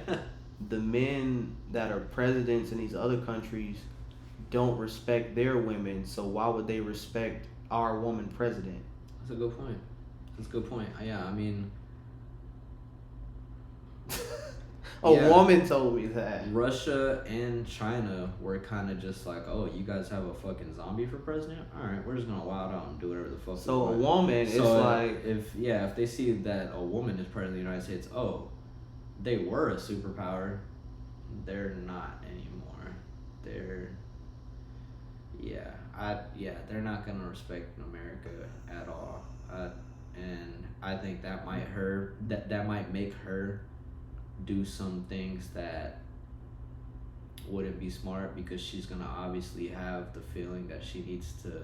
the men that are presidents in these other countries don't respect their women, so why would they respect our woman president? That's a good point. Yeah, I mean, a woman told me that. Russia and China were kind of just like, oh, you guys have a fucking zombie for president? All right, we're just gonna wild out and do whatever the fuck. So a woman is like, if they see that a woman is president of the United States, oh, they were a superpower, they're not anymore. They're not gonna respect America at all. And I think that might might make her do some things that wouldn't be smart, because she's gonna obviously have the feeling that she needs to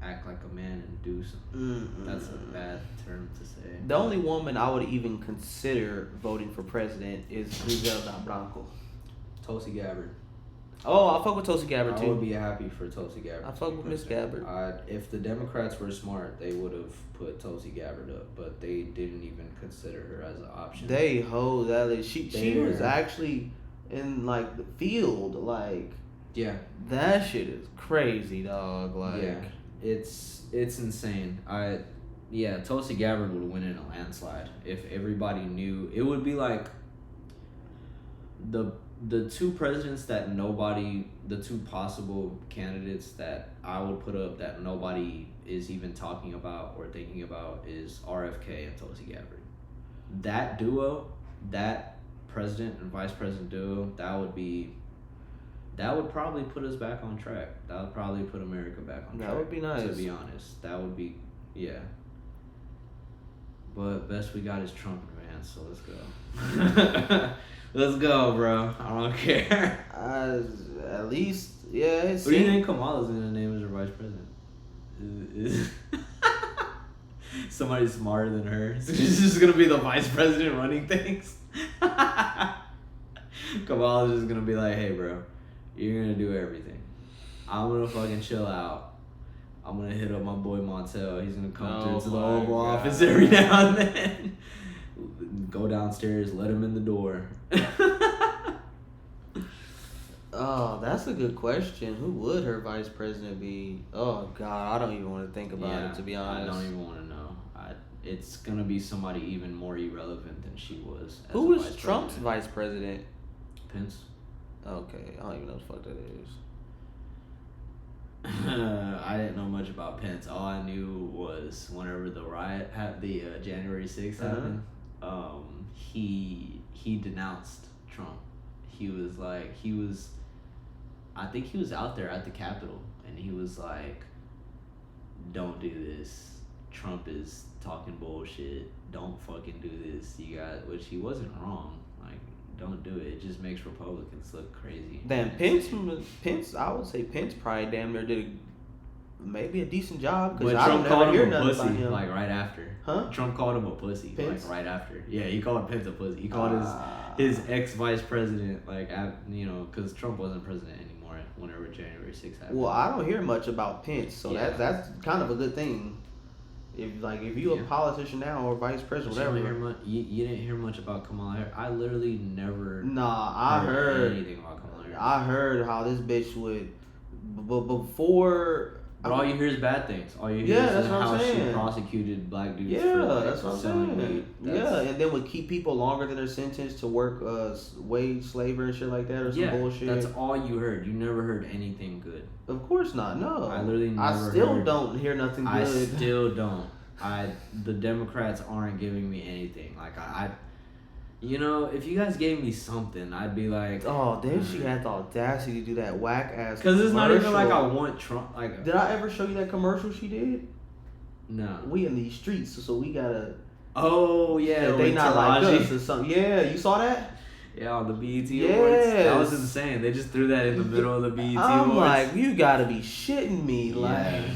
act like a man and do something. That's a bad term to say. The only woman I would even consider voting for president is Griselda Blanco. Tulsi Gabbard. Oh, I fuck with Tulsi Gabbard too. I would be happy for Tulsi Gabbard. I fuck with Miss Gabbard. If the Democrats were smart, they would have put Tulsi Gabbard up, but they didn't even consider her as an option. They hold that. She was actually in like the field, like. Yeah. That shit is crazy, dog. Like. Yeah. It's insane. Tulsi Gabbard would win in a landslide if everybody knew. It would be like the two presidents the two possible candidates that I would put up that nobody is even talking about or thinking about is RFK and Tulsi Gabbard. That duo, that president and vice president duo, that would probably put us back on track. That would probably put America back on track. That would be nice. To be honest. That would be, yeah. But best we got is Trump advance, so let's go. Let's go, bro. I don't care. At least, yeah. What do you think Kamala's gonna name as her vice president? Is somebody smarter than her? She's just gonna be the vice president running things. Kamala's just gonna be like, hey, bro, you're gonna do everything. I'm gonna fucking chill out. I'm gonna hit up my boy Montel. He's gonna come through to the Oval Office every now and then. Go downstairs, let him in the door. Oh, that's a good question. Who would her vice president be? Oh God, I don't even want to think about it, to be honest. I don't even want to know. It's gonna be somebody even more irrelevant than she was. Who was Trump's vice president? Pence. Okay, I don't even know what the fuck that is. I didn't know much about Pence. All I knew was whenever the riot January 6th happened, he denounced Trump. I think he was out there at the Capitol, and he was like, don't do this. Trump is talking bullshit. Don't fucking do this. Which he wasn't wrong. Like, don't do it. It just makes Republicans look crazy. Damn, Pence, I would say Pence probably damn near did maybe a decent job, because I don't ever hear nothing about him. Like right after. Huh? Trump called him a pussy. Pence? Like right after. Yeah, he called Pence a pussy. He called his ex-vice president, like, because Trump wasn't president anymore whenever January 6th happened. Well, I don't hear much about Pence, so that's kind of a good thing. If you a politician now or vice president, whatever. You didn't hear much about Kamala Harris. I literally never. Nah, I heard anything about Kamala Harris. I heard how this bitch would, before. But all you hear is bad things. All you hear Yeah, is that's what I'm how she saying. prosecuted black dudes Yeah, for like, that's what I'm selling saying. weed. Yeah, and then would keep people longer than their sentence to work wage slavery and shit like that or some bullshit. That's all you heard. You never heard anything good. Of course not. No, I literally never I still heard- don't hear nothing good. I still don't. The Democrats aren't giving me anything. Like I you know, if you guys gave me something, I'd be like, Oh, then she had the audacity to do that whack ass. because it's not even like I commercial. want Trump. Like, Did I ever show you that commercial she did? no. We in these streets, so we gotta. Oh yeah, That they with not like Taraji. us or something. Yeah, you saw that? Yeah, on the BET Awards. That was Yes. insane. They just threw that in the middle of the BET I'm Awards. like, you gotta be shitting me, like. Yeah.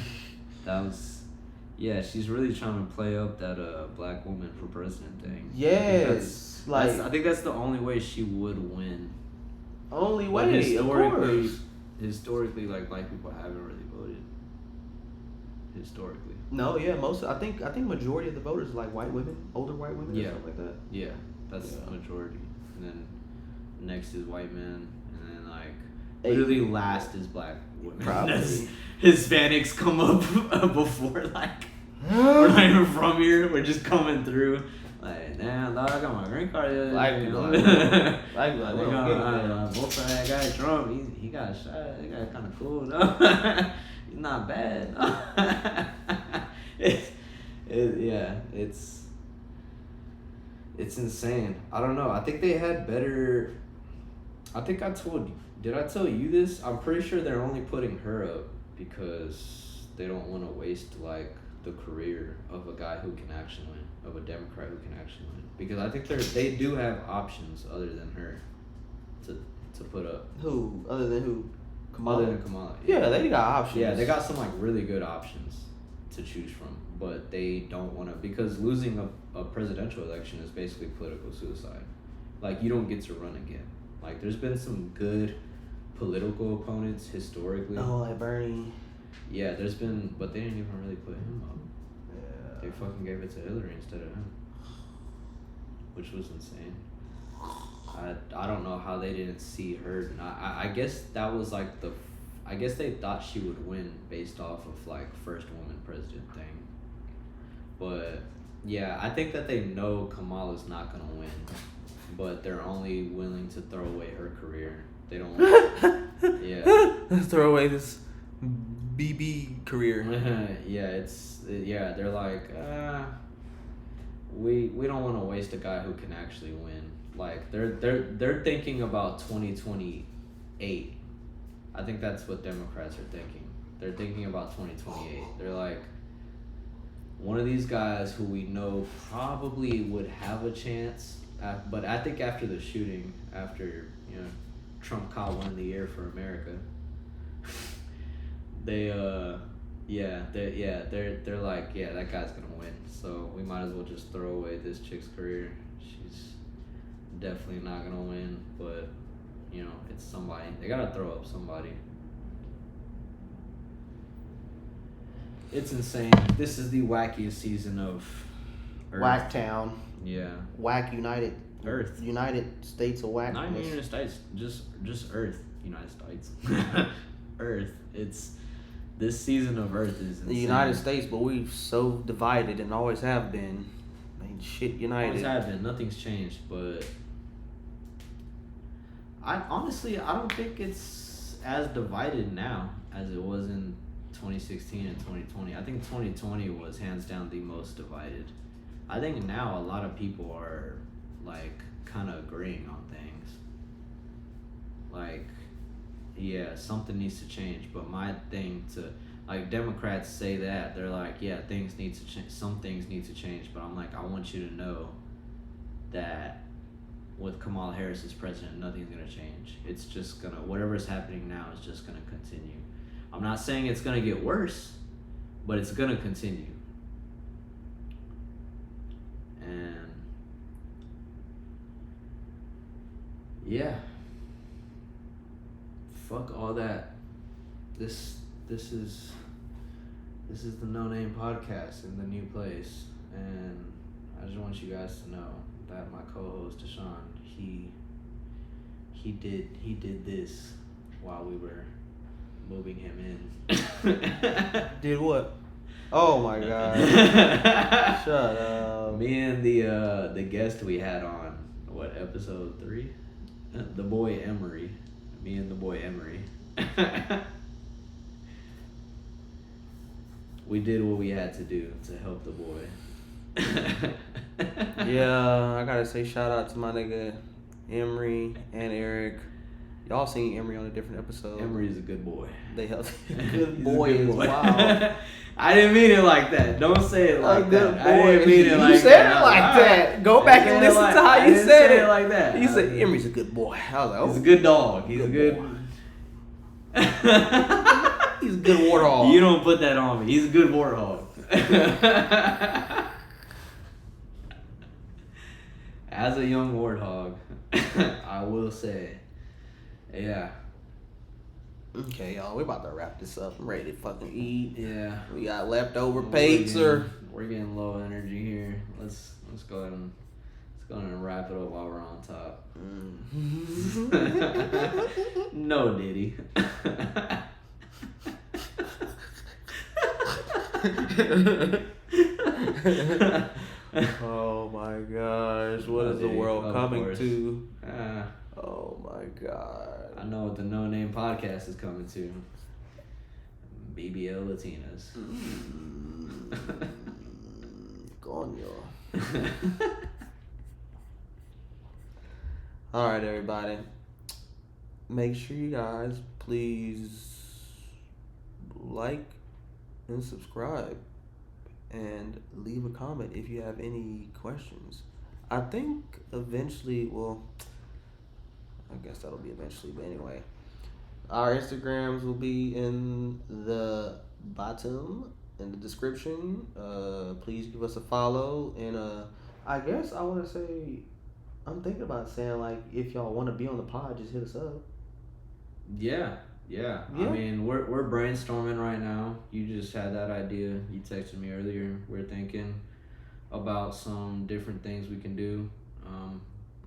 That was, yeah. She's really trying to play up that black woman for president thing. Yes, I think that's the only way she would win. only But way, of course. historically, like black people haven't really voted. Historically, No, yeah, I think majority of the voters are like white women, older white women, Yeah. or something like that. yeah, that's Yeah. the majority. And then next is white men, and then like Hey. literally last is black women. Probably. That's- Hispanics come up before like. We're not even from here. We're just coming through. Like, damn, dog, I got my green card. The other Black day, people, you like, know? black people, like, we don't get that. Both of that guy Trump, he got shot. That guy kind of cool, though. He's not bad. It's insane. I don't know. I think they had better. I think I told you. Did I tell you this? I'm pretty sure they're only putting her up because they don't want to waste like the career of a guy who can actually win, of a Democrat who can actually win. Because I think they do have options other than her to put up. Who other than who? Kamala. Other than Kamala. Yeah, they got options. Yeah, they got some like really good options to choose from, but they don't want to, because losing a presidential election is basically political suicide. Like, you don't get to run again. Like, there's been some good political opponents historically. Oh, like Bernie. Yeah, there's been, but they didn't even really put him up. Yeah. They fucking gave it to Hillary instead of him, which was insane. I don't know how they didn't see her. And I guess that was like I guess they thought she would win based off of like first woman president thing. But yeah, I think that they know Kamala's not gonna win, but they're only willing to throw away her career. They don't want. Yeah. Let's throw away this BB career. Yeah, they're like, we don't want to waste a guy who can actually win. Like, they're thinking about 2028. I think that's what Democrats are thinking. They're thinking about 2028. They're like, one of these guys who we know probably would have a chance, but I think after the shooting, after Trump caught one in the air for America, they're like, yeah, that guy's gonna win. So we might as well just throw away this chick's career. She's definitely not gonna win, but it's somebody. They gotta throw up somebody. It's insane. This is the wackiest season of Earth. Whacktown. Yeah. Whack United. Earth. United States of Whack. Not even United States. Just Earth. United States. Earth. It's this season of Earth is insane. The United States, but we've so divided and always have been. Ain't shit united. Always have been. Nothing's changed, but I don't think it's as divided now as it was in 2016 and 2020. I think 2020 was hands down the most divided. I think now a lot of people are like kind of agreeing on things. Like, yeah, something needs to change. But my thing like, Democrats say that they're like, yeah, things need to change. Some things need to change. But I'm like, I want you to know that with Kamala Harris as president, nothing's gonna change. It's just gonna, whatever's happening now is just gonna continue. I'm not saying it's gonna get worse, but it's gonna continue. And yeah, fuck all that. This is the No Name Podcast in the new place, and I just want you guys to know that my co-host Deshaun, he did this while we were moving him in. Did what? Oh my god. Shut up. Me and the guest we had on what episode 3? The boy Emery. Me and the boy Emery. We did what we had to do to help the boy. Yeah, I gotta say shout out to my nigga Emery and Eric. Y'all seen Emery on a different episode. Emery's a good boy. They helped. He's Good a boy good is boy. wow. I didn't mean it like that. Don't say it like Good that. boy. I didn't mean it like You said that. it like that. Go I back didn't and say it listen like- to how I you didn't said say it. like that. You said Emery's a good boy. I was like, oh, He's a good dog. He's Good a good. boy. He's a good warthog. You don't put that on me. He's a good warthog. As a young warthog, I will say, yeah, Okay, y'all, we're about to wrap this up. I'm ready to fucking eat. yeah. We got leftover We're pizza. We're getting low energy here. Let's go ahead and wrap it up while we're on top. No, Diddy. Oh my gosh, what is the Diddy, world of coming course. to? Ah, Oh my god. I know what the No Name Podcast is coming to. BBL Latinas. Coño. Alright, everybody. Make sure you guys please like and subscribe and leave a comment if you have any questions. I think eventually, well, I guess that'll be eventually, but anyway. Our Instagrams will be in the bottom in the description. Please give us a follow, and I guess I want to say, I'm thinking about saying like, if y'all want to be on the pod, just hit us up. Yeah. Yeah. I mean, we're brainstorming right now. You just had that idea. You texted me earlier. We're thinking about some different things we can do.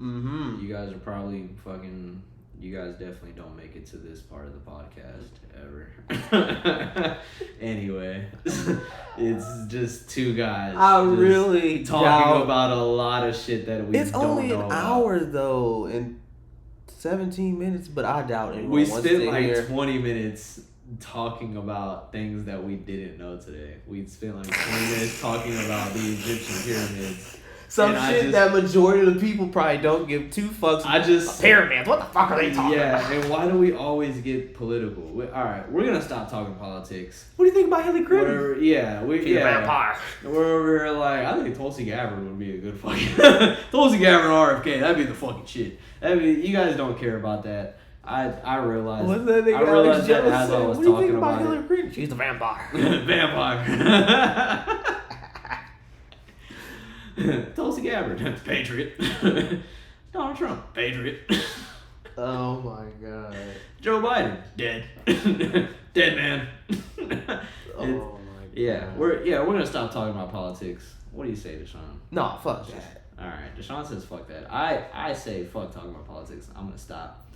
You guys are probably fucking. You guys definitely don't make it to this part of the podcast ever. Anyway, it's just two guys. I just really talking doubt- about a lot of shit that we It's don't only know an about. hour though, and 17 minutes, but I doubt anyone We wants spent to like hear. 20 minutes talking about things that we didn't know today. We spent like 20 minutes talking about the Egyptian pyramids. Some and I shit just- that majority of the people probably don't give two fucks. I just Pyramids, what the fuck are they talking yeah, about? and why do we always get political? All right, we're gonna stop talking politics. What do you think about Hillary Clinton? We're, yeah, we She's a yeah. vampire. We're over here like I think Tulsi Gabbard would be a good fucking Tulsi Gabbard RFK. That'd be the fucking shit. You guys don't care about that. I realized. What's that nigga I realized Alex that Jones as I said? was What do you talking think about about Hillary it. Clinton? She's a vampire. Vampire. Tulsi Gabbard, patriot. Donald Trump, patriot. Oh my god. Joe Biden, dead. Dead man. Oh my god. Yeah, we're gonna stop talking about politics. What do you say, Deshaun? No, fuck that. All right, Deshaun says fuck that. I say fuck talking about politics. I'm gonna stop.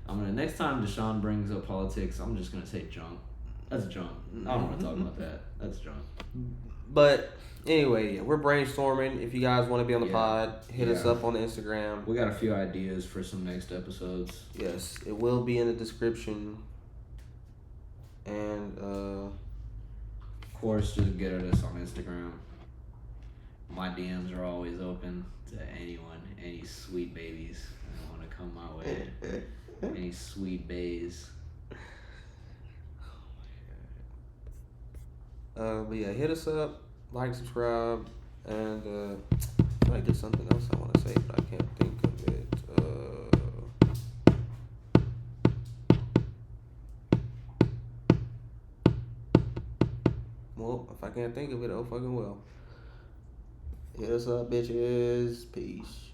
Next time Deshaun brings up politics, I'm just gonna say junk. That's junk. I don't want to talk about that. That's junk. But anyway, yeah, we're brainstorming. If you guys want to be on the Yeah. pod, hit us Yeah. up on the Instagram. We got a few ideas for some next episodes. Yes, it will be in the description. And Of course, just get at us on Instagram. My DMs are always open to anyone, any sweet babies that want to come my way. Any sweet bays. but yeah, hit us up, like, subscribe, and I feel like there's something else I want to say, but I can't think of it. Well, if I can't think of it, oh fucking well. Hit us up, bitches. Peace.